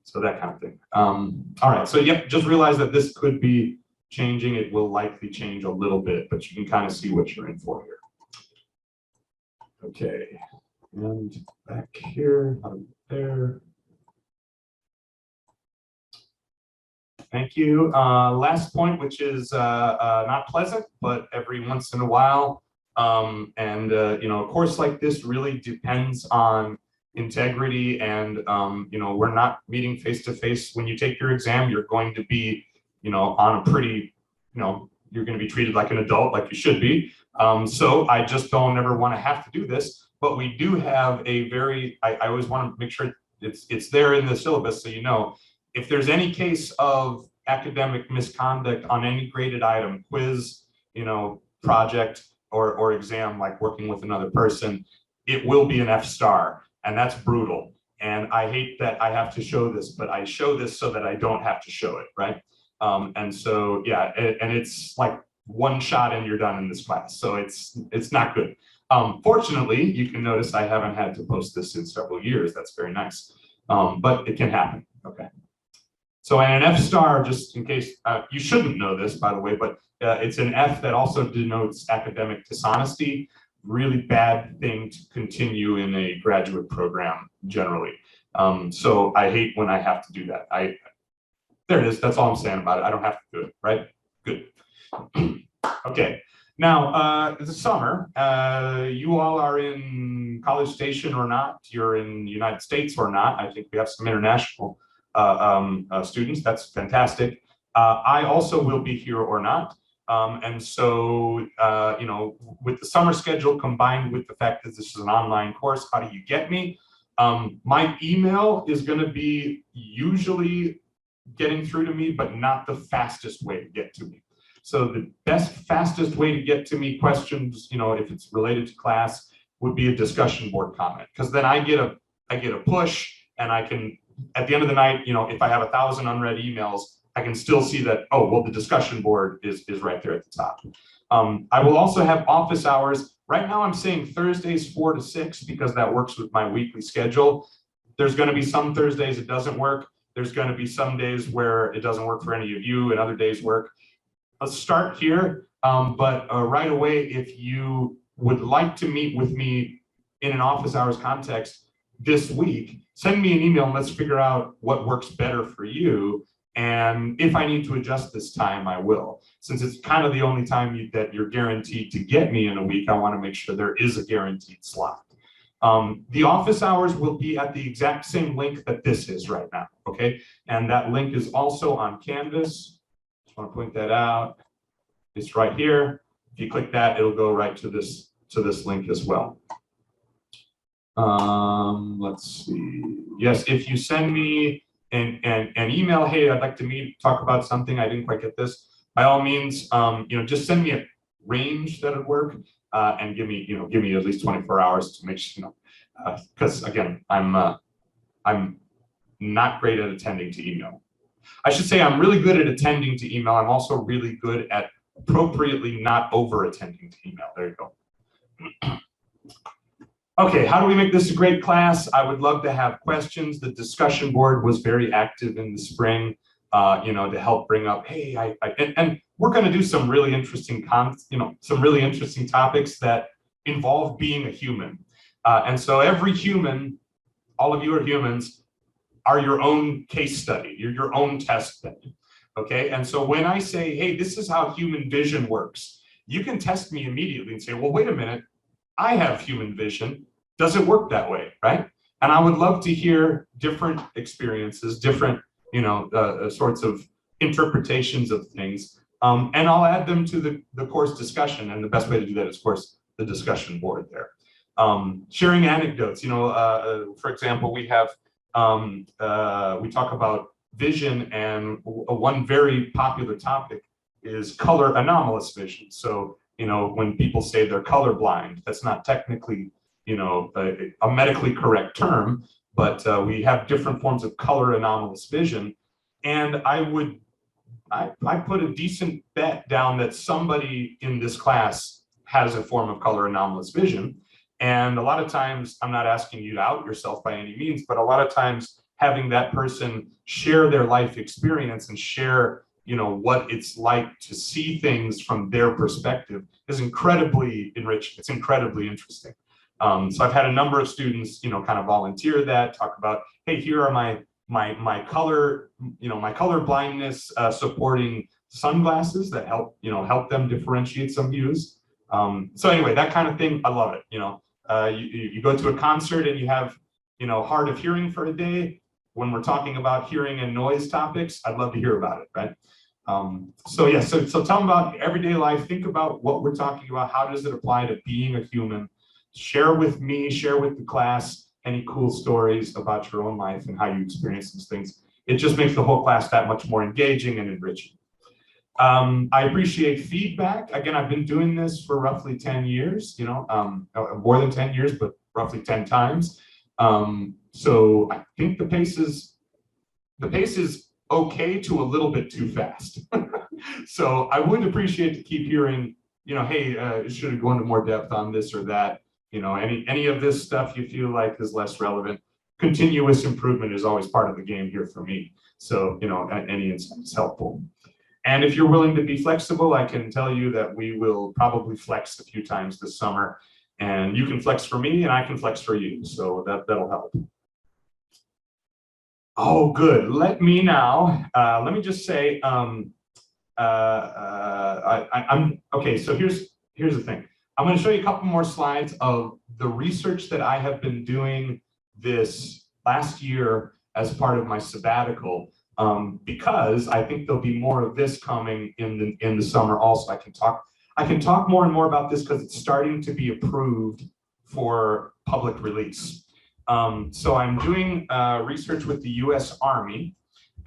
so that kind of thing. All right, so yep, just realize that this could be changing. It will likely change a little bit, but you can kind of see what you're in for here. Okay, and back here, there. Thank you. Last point, which is not pleasant, but every once in a while. A course like this really depends on integrity, and we're not meeting face to face. When you take your exam, you're going to be, on a pretty, you're going to be treated like an adult, like you should be. So I just don't ever want to have to do this. But we do have a very, I always want to make sure it's there in the syllabus, so if there's any case of academic misconduct on any graded item, quiz, project or exam, like working with another person, it will be an F star, and that's brutal. And I hate that I have to show this, but I show this so that I don't have to show it, right? And so, yeah, and it's like one shot and you're done in this class. So it's not good. Fortunately, you can notice I haven't had to post this in several years. That's very nice. But it can happen, okay? So an F star, just in case, you shouldn't know this, by the way, but it's an F that also denotes academic dishonesty. Really bad thing to continue in a graduate program generally. So I hate when I have to do that. There it is, that's all I'm saying about it. I don't have to do it, right? Good. Okay, now it's the summer. You all are in College Station or not. You're in the United States or not. I think we have some international students. That's fantastic. I also will be here or not. And so, with the summer schedule combined with the fact that this is an online course, how do you get me? My email is going to be usually getting through to me, but not the fastest way to get to me. So the fastest way to get to me, questions, if it's related to class, would be a discussion board comment, because then I get a push, and I can, at the end of the night, if I have 1,000 unread emails, I can still see that, oh, well, the discussion board is right there at the top. I will also have office hours. Right now I'm saying Thursdays 4 to 6 because that works with my weekly schedule. There's going to be some Thursdays it doesn't work. There's going to be some days where it doesn't work for any of you and other days work. Let's start here, but right away, if you would like to meet with me in an office hours context this week, send me an email and let's figure out what works better for you. And if I need to adjust this time, I will. Since it's kind of the only time that you're guaranteed to get me in a week, I want to make sure there is a guaranteed slot. The office hours will be at the exact same link that this is right now, okay? And that link is also on Canvas. Just want to point that out. It's right here. If you click that, it'll go right to this to this link as well. Let's see. Yes, if you send me an email, hey, I'd like to talk about something, I didn't quite get this, by all means, just send me a range that would work, and give me at least 24 hours to make sure, because again, I'm not great at attending to email. I should say I'm really good at attending to email. I'm also really good at appropriately not over attending to email. There you go. Okay, how do we make this a great class? I would love to have questions. The discussion board was very active in the spring, to help bring up, hey, and we're going to do some really interesting topics that involve being a human. And so every human, all of you are humans, are your own case study. You're your own test bed. Okay, and so when I say, hey, this is how human vision works, you can test me immediately and say, well, wait a minute, I have human vision. Does it work that way, right? And I would love to hear different experiences, different, sorts of interpretations of things, and I'll add them to the course discussion. And the best way to do that is, of course, the discussion board there. Sharing anecdotes. For example, we have we talk about vision, and one very popular topic is color anomalous vision. So, when people say they're colorblind, that's not technically, a medically correct term, but we have different forms of color anomalous vision. And I put a decent bet down that somebody in this class has a form of color anomalous vision. And a lot of times, I'm not asking you to out yourself by any means, but a lot of times having that person share their life experience and share, what it's like to see things from their perspective is incredibly enriching. It's incredibly interesting. So I've had a number of students, kind of volunteer that, talk about, hey, here are my color, my color blindness supporting sunglasses that help them differentiate some hues. So anyway, that kind of thing, I love it. You go to a concert and you have, hard of hearing for a day. When we're talking about hearing and noise topics, I'd love to hear about it, right? So tell them about everyday life. Think about what we're talking about. How does it apply to being a human? Share with me, share with the class, any cool stories about your own life and how you experience these things. It just makes the whole class that much more engaging and enriching. I appreciate feedback. Again, I've been doing this for roughly 10 years, more than 10 years, but roughly 10 times. So I think the pace is okay to a little bit too fast. So I would appreciate to keep hearing, hey, should I go into more depth on this or that? Any of this stuff you feel like is less relevant. Continuous improvement is always part of the game here for me. So, any insight is helpful. And if you're willing to be flexible, I can tell you that we will probably flex a few times this summer, and you can flex for me and I can flex for you. So that'll help. Oh, good. Let me just say, okay. So here's the thing. I'm going to show you a couple more slides of the research that I have been doing this last year as part of my sabbatical, because I think there'll be more of this coming in the summer. Also, I can talk more and more about this because it's starting to be approved for public release. So I'm doing research with the U.S. Army,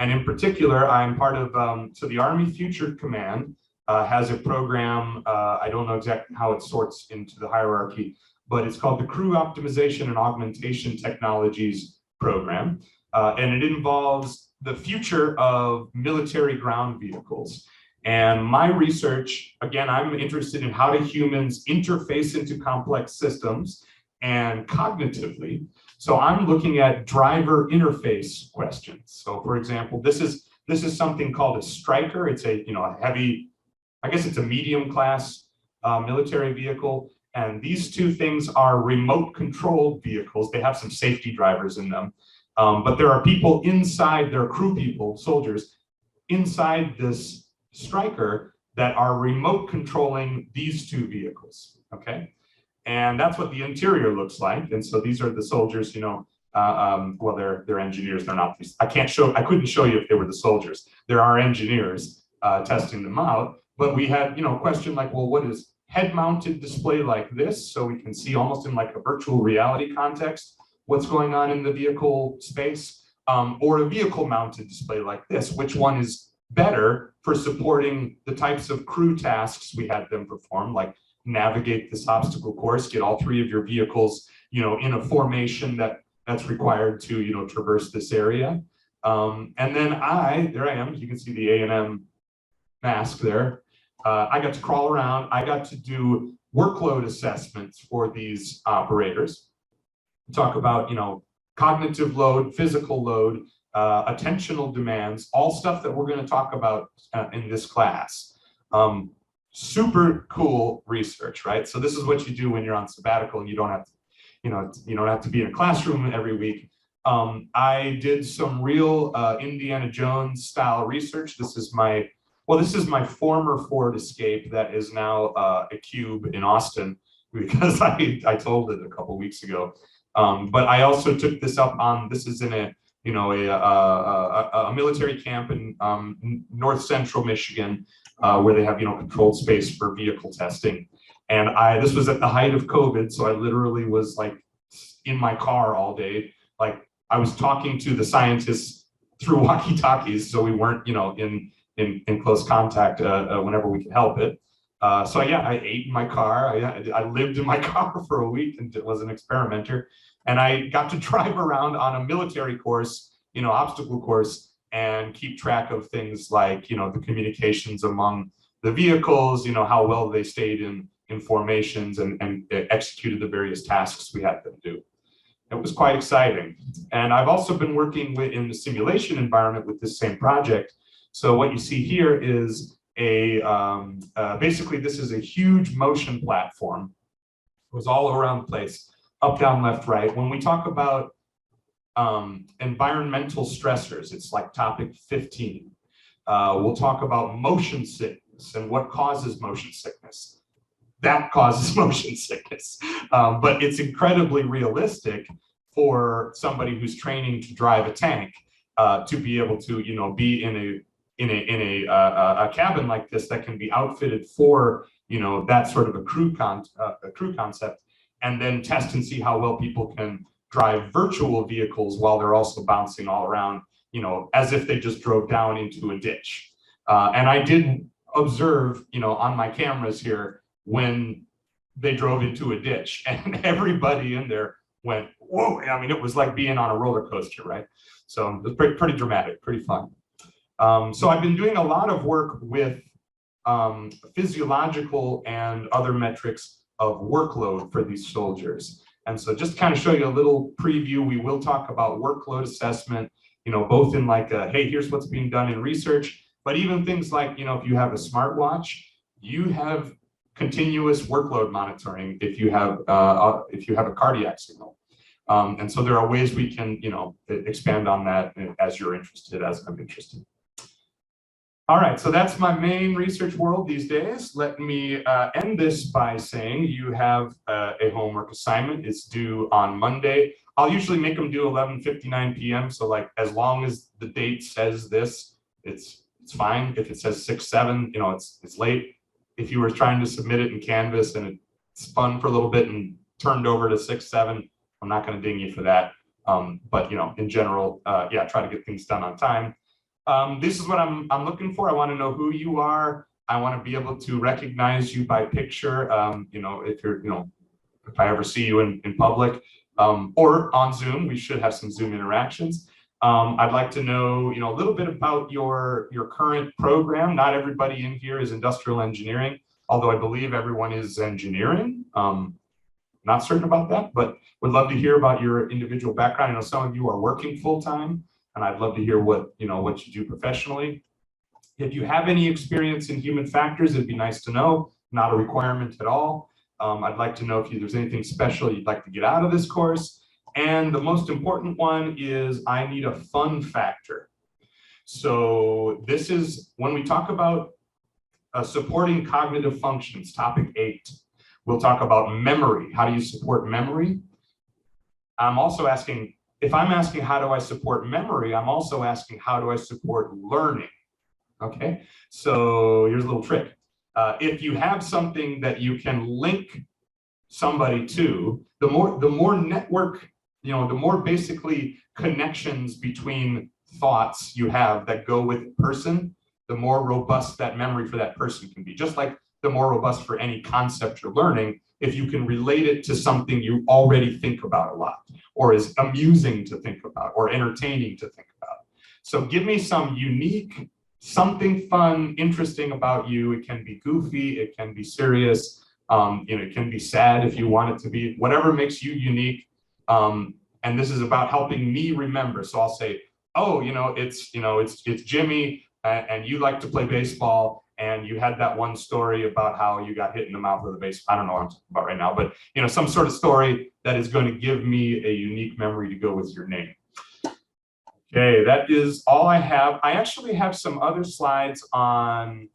and in particular, I'm part of so the Army Future Command has a program. I don't know exactly how it sorts into the hierarchy, but it's called the Crew Optimization and Augmentation Technologies Program, and it involves the future of military ground vehicles. And my research, again, I'm interested in how do humans interface into complex systems and cognitively. So I'm looking at driver interface questions. So for example, this is something called a Stryker. It's a a heavy, I guess it's a medium class military vehicle. And these two things are remote controlled vehicles. They have some safety drivers in them. But there are people inside, there are crew people, soldiers, inside this Stryker that are remote controlling these two vehicles, okay? And that's what the interior looks like. And so these are the soldiers, well, they're engineers, they're not, I couldn't show you if they were the soldiers. There are engineers testing them out, but we had, a question like, well, what is head-mounted display like this, so we can see almost in like a virtual reality context what's going on in the vehicle space, or a vehicle-mounted display like this. Which one is better for supporting the types of crew tasks we had them perform, like navigate this obstacle course, get all three of your vehicles, in a formation that's required to, traverse this area. And then there I am, you can see the A&M mask there. I got to crawl around. I got to do workload assessments for these operators. Talk about, cognitive load, physical load, attentional demands, all stuff that we're going to talk about in this class. Super cool research, right? So this is what you do when you're on sabbatical and you don't have to, you don't have to be in a classroom every week. I did some real Indiana Jones style research. This is my former Ford Escape that is now a Cube in Austin, because I told it a couple weeks ago. But I also took this up on, this is in a military camp in north central Michigan, where they have controlled space for vehicle testing. And this was at the height of COVID, so I literally was like in my car all day. Like I was talking to the scientists through walkie-talkies, so we weren't in close contact whenever we could help it. So yeah, I ate in my car. I lived in my car for a week and was an experimenter. And I got to drive around on a military course, obstacle course, and keep track of things like, the communications among the vehicles, how well they stayed in formations and executed the various tasks we had them do. It was quite exciting. And I've also been working in the simulation environment with this same project. So what you see here is basically this is a huge motion platform. It was all around the place, up, down, left, right. When we talk about environmental stressors, it's like topic 15. We'll talk about motion sickness and what causes motion sickness. That causes motion sickness. But it's incredibly realistic for somebody who's training to drive a tank to be able to, be in a cabin like this that can be outfitted for, that sort of a crew concept, and then test and see how well people can drive virtual vehicles while they're also bouncing all around, as if they just drove down into a ditch. And I did observe, on my cameras here, when they drove into a ditch, and everybody in there went, whoa. I mean, it was like being on a roller coaster, right? So it was pretty dramatic, pretty fun. So I've been doing a lot of work with physiological and other metrics of workload for these soldiers. And so just to kind of show you a little preview, we will talk about workload assessment, both in like, hey, here's what's being done in research, but even things like, if you have a smartwatch, you have continuous workload monitoring if you have a cardiac signal. And so there are ways we can, expand on that as you're interested, as I'm interested. All right, so that's my main research world these days. Let me end this by saying you have a homework assignment. It's due on Monday. I'll usually make them do 11:59 p.m. So like, as long as the date says this, it's fine. If it says 6/7, it's late. If you were trying to submit it in Canvas and it spun for a little bit and turned over to 6/7, I'm not going to ding you for that. But in general, yeah, try to get things done on time. This is what I'm looking for. I want to know who you are. I want to be able to recognize you by picture. If you're, if I ever see you in public, or on Zoom, we should have some Zoom interactions. I'd like to know, a little bit about your current program. Not everybody in here is industrial engineering, although I believe everyone is engineering. Not certain about that, but would love to hear about your individual background. I know some of you are working full-time, and I'd love to hear what you do professionally. If you have any experience in human factors, it'd be nice to know. Not a requirement at all. I'd like to know if there's anything special you'd like to get out of this course. And the most important one is I need a fun factor. So this is when we talk about supporting cognitive functions, topic 8. We'll talk about memory. How do you support memory? I'm also asking, if I'm asking how do I support memory, I'm also asking how do I support learning? Okay, so here's a little trick. If you have something that you can link somebody to, the more network, the more basically connections between thoughts you have that go with a person, the more robust that memory for that person can be. Just like the more robust for any concept you're learning, if you can relate it to something you already think about a lot, or is amusing to think about, or entertaining to think about. So give me some unique, something fun, interesting about you. It can be goofy, it can be serious, it can be sad if you want it to be, whatever makes you unique. And this is about helping me remember. So I'll say, oh, it's Jimmy, and you like to play baseball, and you had that one story about how you got hit in the mouth with a baseball. I don't know what I'm talking about right now, but some sort of story that is going to give me a unique memory to go with your name. Okay, that is all I have. I actually have some other slides on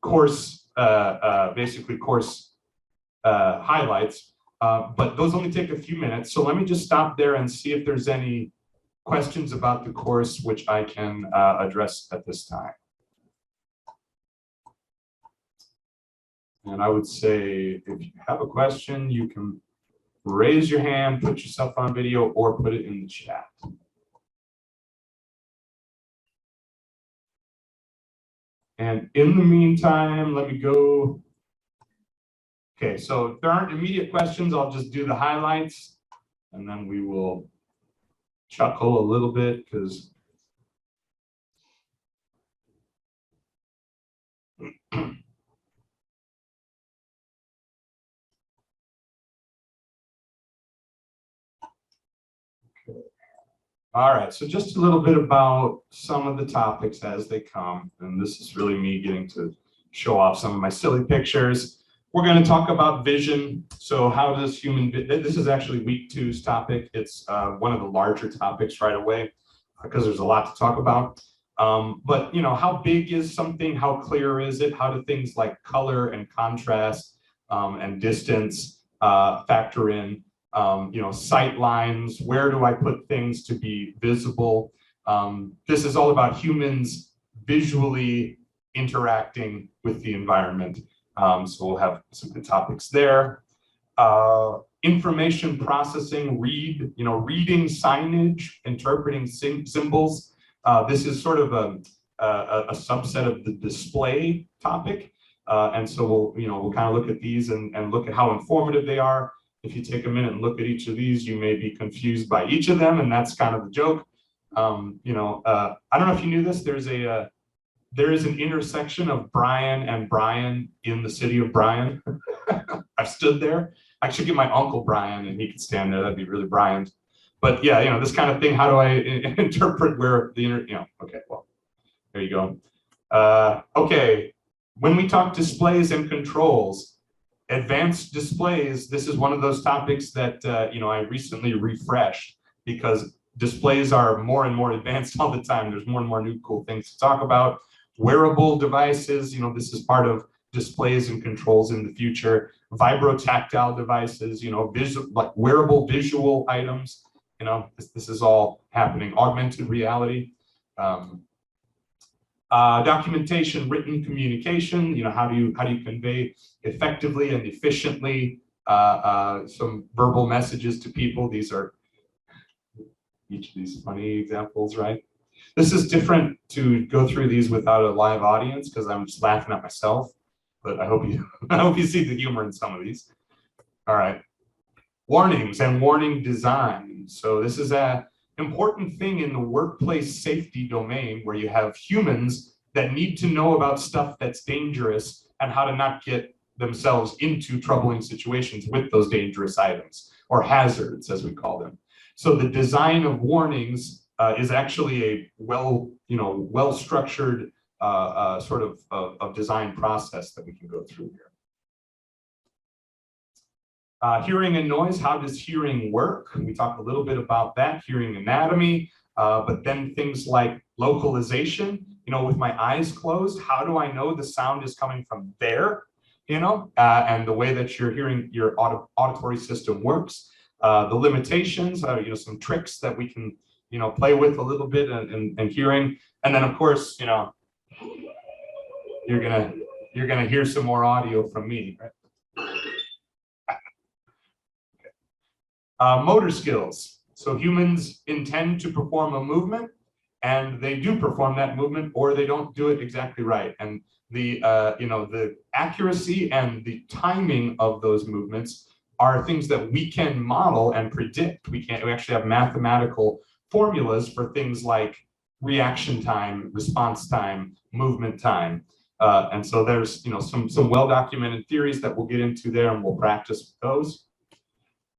course, basically course highlights, but those only take a few minutes. So let me just stop there and see if there's any questions about the course which I can address at this time. And I would say, if you have a question, you can raise your hand, put yourself on video, or put it in the chat. And in the meantime, let me go. Okay, so if there aren't immediate questions, I'll just do the highlights, and then we will chuckle a little bit because all right, so just a little bit about some of the topics as they come, and this is really me getting to show off some of my silly pictures. We're going to talk about vision. So how does this is actually week 2's topic. It's one of the larger topics right away because there's a lot to talk about. But how big is something? How clear is it? How do things like color and contrast and distance factor in? Sight lines, where do I put things to be visible? This is all about humans visually interacting with the environment. So we'll have some good topics there. Information processing, reading signage, interpreting symbols. This is sort of a subset of the display topic. And so we'll kind of look at these and look at how informative they are. If you take a minute and look at each of these, you may be confused by each of them, and that's kind of the joke. I don't know if you knew this. There is an intersection of Bryan and Bryan in the city of Bryan. I've stood there. I should get my uncle Brian, and he could stand there. That'd be really Bryan. But yeah, this kind of thing. How do I interpret where the Okay, well, there you go. Okay, when we talk displays and controls. Advanced displays, this is one of those topics that I recently refreshed because displays are more and more advanced all the time. There's more and more new cool things to talk about. Wearable devices, this is part of displays and controls in the future. Vibrotactile devices, like wearable visual items, this is all happening. Augmented reality. Documentation, written communication, how do you convey effectively and efficiently some verbal messages to people? These are each of these funny examples, right? This is different to go through these without a live audience because I'm just laughing at myself, but I hope you see the humor in some of these. All right, warnings and warning design. So this is a important thing in the workplace safety domain where you have humans that need to know about stuff that's dangerous and how to not get themselves into troubling situations with those dangerous items or hazards, as we call them. So the design of warnings is actually a well-structured sort of design process that we can go through here. Hearing and noise, how does hearing work? We talked a little bit about that, hearing anatomy, but then things like localization, with my eyes closed, how do I know the sound is coming from there, and the way that your auditory system works, the limitations, some tricks that we can, play with a little bit and hearing, and then of course, you're gonna hear some more audio from me. Motor skills. So humans intend to perform a movement, and they do perform that movement, or they don't do it exactly right. And the the accuracy and the timing of those movements are things that we can model and predict. We actually have mathematical formulas for things like reaction time, response time, movement time. And so there's some well-documented theories that we'll get into there, and we'll practice with those.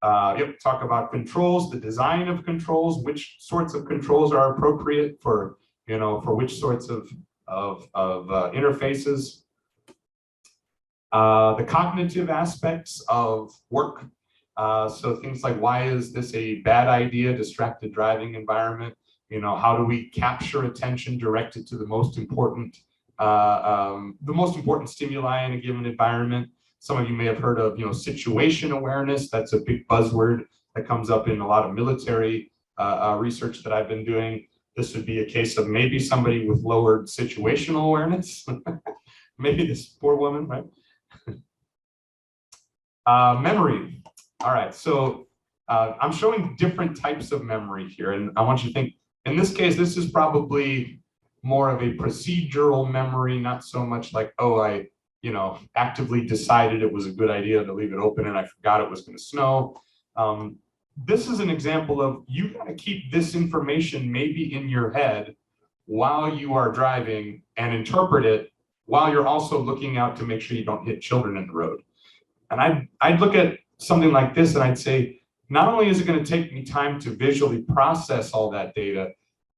Talk about controls, the design of controls, which sorts of controls are appropriate for which sorts of interfaces. The cognitive aspects of work. So things like, why is this a bad idea, distracted driving environment? How do we capture attention directed to the most important stimuli in a given environment? Some of you may have heard of, situation awareness. That's a big buzzword that comes up in a lot of military research that I've been doing. This would be a case of maybe somebody with lowered situational awareness. Maybe this poor woman, right? Memory. All right, so I'm showing different types of memory here, and I want you to think, in this case, this is probably more of a procedural memory, not so much like, oh, I actively decided it was a good idea to leave it open and I forgot it was going to snow. This is an example of, you got to keep this information maybe in your head while you are driving and interpret it while you're also looking out to make sure you don't hit children in the road. And I'd look at something like this and I'd say, not only is it going to take me time to visually process all that data,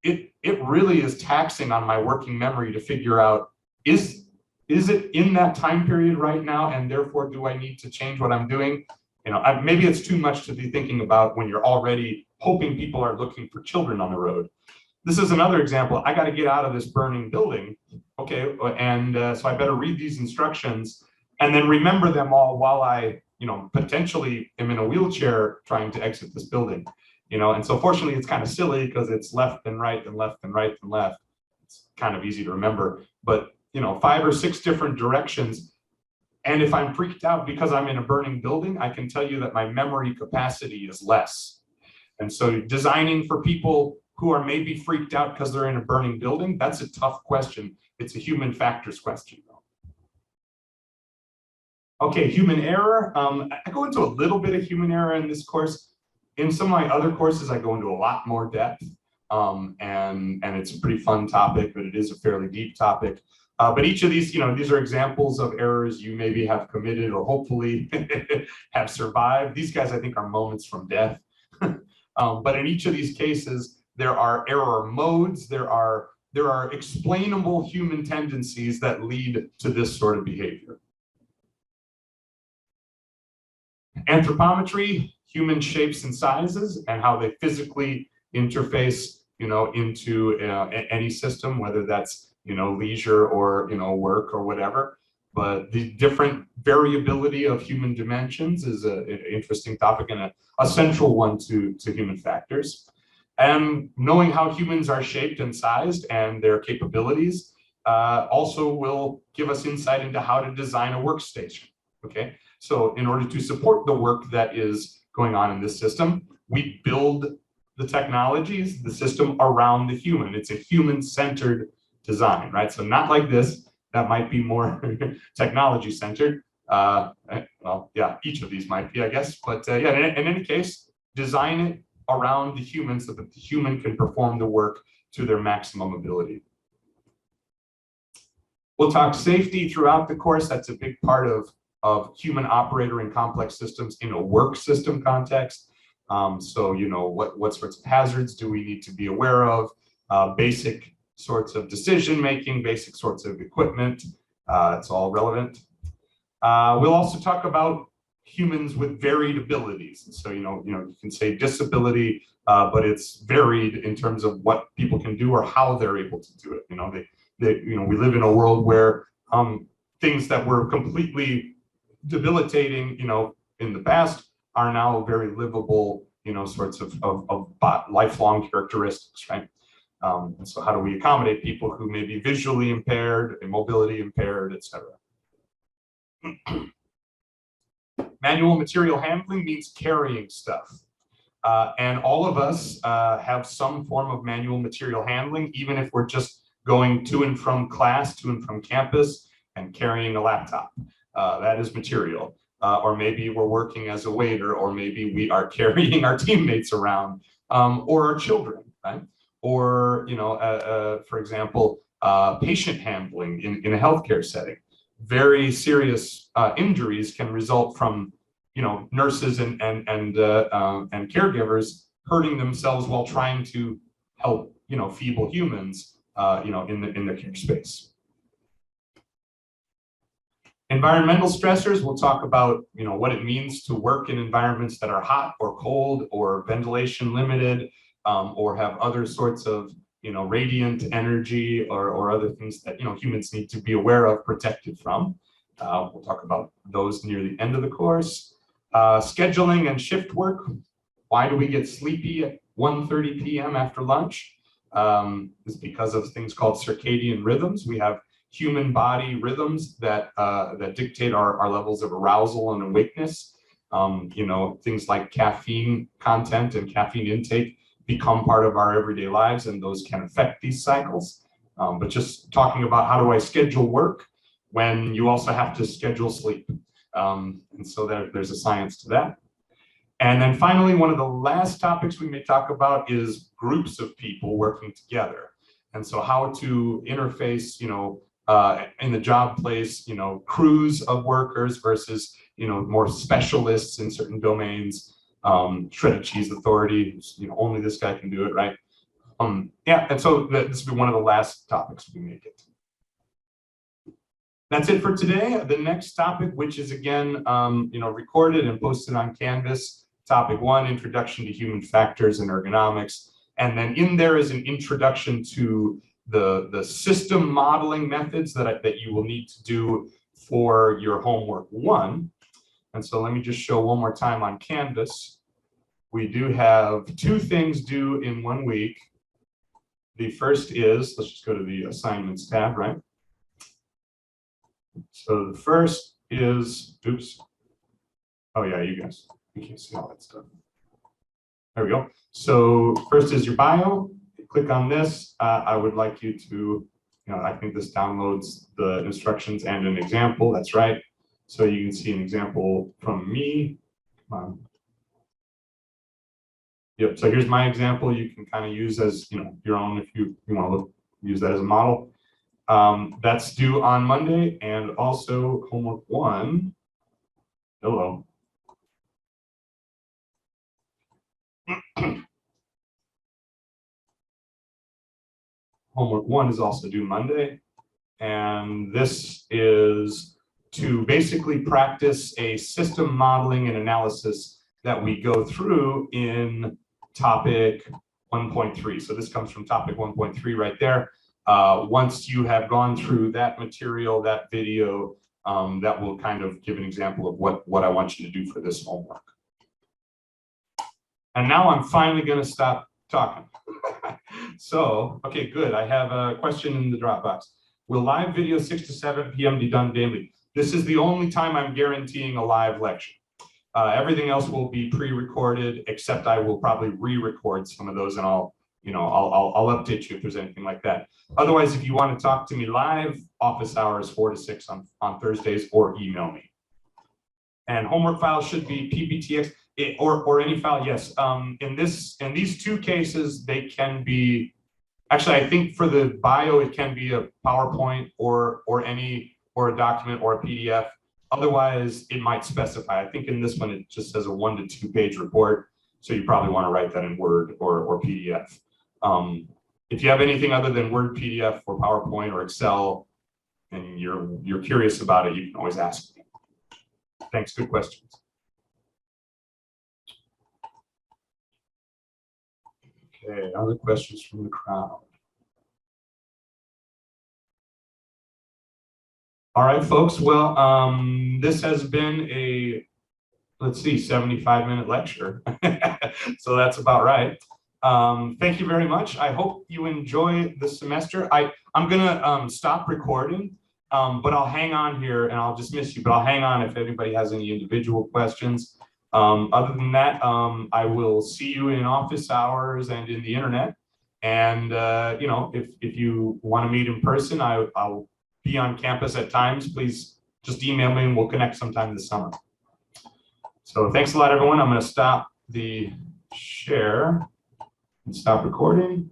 it really is taxing on my working memory to figure out, is it in that time period right now, and therefore do I need to change what I'm doing? Maybe it's too much to be thinking about when you're already hoping people are looking for children on the road. This is another example. I got to get out of this burning building. Okay, and so I better read these instructions and then remember them all while I, potentially am in a wheelchair trying to exit this building. And so fortunately it's kind of silly because it's left and right and left and right and left. It's kind of easy to remember, but 5 or 6 different directions. And if I'm freaked out because I'm in a burning building, I can tell you that my memory capacity is less. And so designing for people who are maybe freaked out because they're in a burning building, that's a tough question. It's a human factors question, though. Okay, human error. I go into a little bit of human error in this course. In some of my other courses, I go into a lot more depth, and it's a pretty fun topic, but it is a fairly deep topic. But each of these, these are examples of errors you maybe have committed or hopefully have survived. These guys, I think, are moments from death. But in each of these cases, there are error modes. There are explainable human tendencies that lead to this sort of behavior. Anthropometry, human shapes and sizes, and how they physically interface, into any system, whether that's leisure or work or whatever. But the different variability of human dimensions is an interesting topic and a central one to human factors. And knowing how humans are shaped and sized and their capabilities also will give us insight into how to design a workstation. Okay, so in order to support the work that is going on in this system, we build the technologies, the system around the human. It's a human-centered design, right? So not like this, that might be more technology-centered. Well, yeah, each of these might be, I guess. But yeah, in any case, design it around the human so that the human can perform the work to their maximum ability. We'll talk safety throughout the course. That's a big part of human operator in complex systems in a work system context. So, what sorts of hazards do we need to be aware of? Basic sorts of decision-making, basic sorts of equipment. It's all relevant. We'll also talk about humans with varied abilities. So, you can say disability, but it's varied in terms of what people can do or how they're able to do it. We live in a world where things that were completely debilitating, in the past are now very livable, sorts of lifelong characteristics, right? And so how do we accommodate people who may be visually impaired, mobility impaired, et cetera? Manual material handling means carrying stuff. And all of us have some form of manual material handling, even if we're just going to and from class, to and from campus, and carrying a laptop. That is material. Or maybe we're working as a waiter, or maybe we are carrying our teammates around, or our children, right? Or, for example, patient handling in a healthcare setting. Very serious injuries can result from nurses and caregivers hurting themselves while trying to help feeble humans in the care space. Environmental stressors, we'll talk about what it means to work in environments that are hot or cold or ventilation limited, or have other sorts of radiant energy or other things that humans need to be aware of, protected from. We'll talk about those near the end of the course. Scheduling and shift work. Why do we get sleepy at 1:30 p.m. after lunch? It's because of things called circadian rhythms. We have human body rhythms that dictate our levels of arousal and awakeness. Things like caffeine content and caffeine intake become part of our everyday lives, and those can affect these cycles. But just talking about how do I schedule work when you also have to schedule sleep. And so there's a science to that. And then finally, one of the last topics we may talk about is groups of people working together. And so how to interface, in the job place, crews of workers versus, more specialists in certain domains. Shredded cheese authority, only this guy can do it, right? And so this will be one of the last topics we make it. That's it for today. The next topic, which is again, recorded and posted on Canvas, topic 1, introduction to human factors and ergonomics. And then in there is an introduction to the system modeling methods that you will need to do for your homework 1. And so let me just show one more time on Canvas. We do have 2 things due in 1 week. The first is, let's just go to the assignments tab, right? So the first is, oops. Oh yeah, you can't see all that stuff. There we go. So first is your bio. Click on this. I would like you to, I think this downloads the instructions and an example. That's right. So you can see an example from me. Come on. Yep. So here's my example. You can kind of use as your own if you want to use that as a model. That's due on Monday, and also homework 1. Hello. Homework 1 is also due Monday, and this is to basically practice a system modeling and analysis that we go through in topic 1.3. So this comes from topic 1.3 right there. Once you have gone through that material, that video, that will kind of give an example of what I want you to do for this homework. And now I'm finally going to stop talking. So, okay, good. I have a question in the Dropbox. Will live video 6 to 7 p.m. be done daily? This is the only time I'm guaranteeing a live lecture. Everything else will be pre-recorded, except I will probably re-record some of those, and I'll update you if there's anything like that. Otherwise, if you want to talk to me live, office hours 4 to 6 on Thursdays, or email me. And homework files should be PPTX or any file. Yes. In these 2 cases, they can be. Actually, I think for the bio, it can be a PowerPoint or a document or a PDF. Otherwise, it might specify. I think in this one, it just says a 1 to 2 page report. So you probably want to write that in Word or PDF. If you have anything other than Word, PDF, or PowerPoint or Excel, and you're curious about it, you can always ask me. Thanks. Good questions. Okay, other questions from the crowd. All right, folks. Well, this has been a, let's see, 75-minute lecture. So that's about right. Thank you very much. I hope you enjoy the semester. I'm gonna stop recording, but I'll hang on here and I'll dismiss you, but I'll hang on if anybody has any individual questions. Other than that, I will see you in office hours and in the internet. And you know, if you want to meet in person, I'll be on campus at times. Please just email me and we'll connect sometime this summer. So thanks a lot, everyone. I'm going to stop the share and stop recording.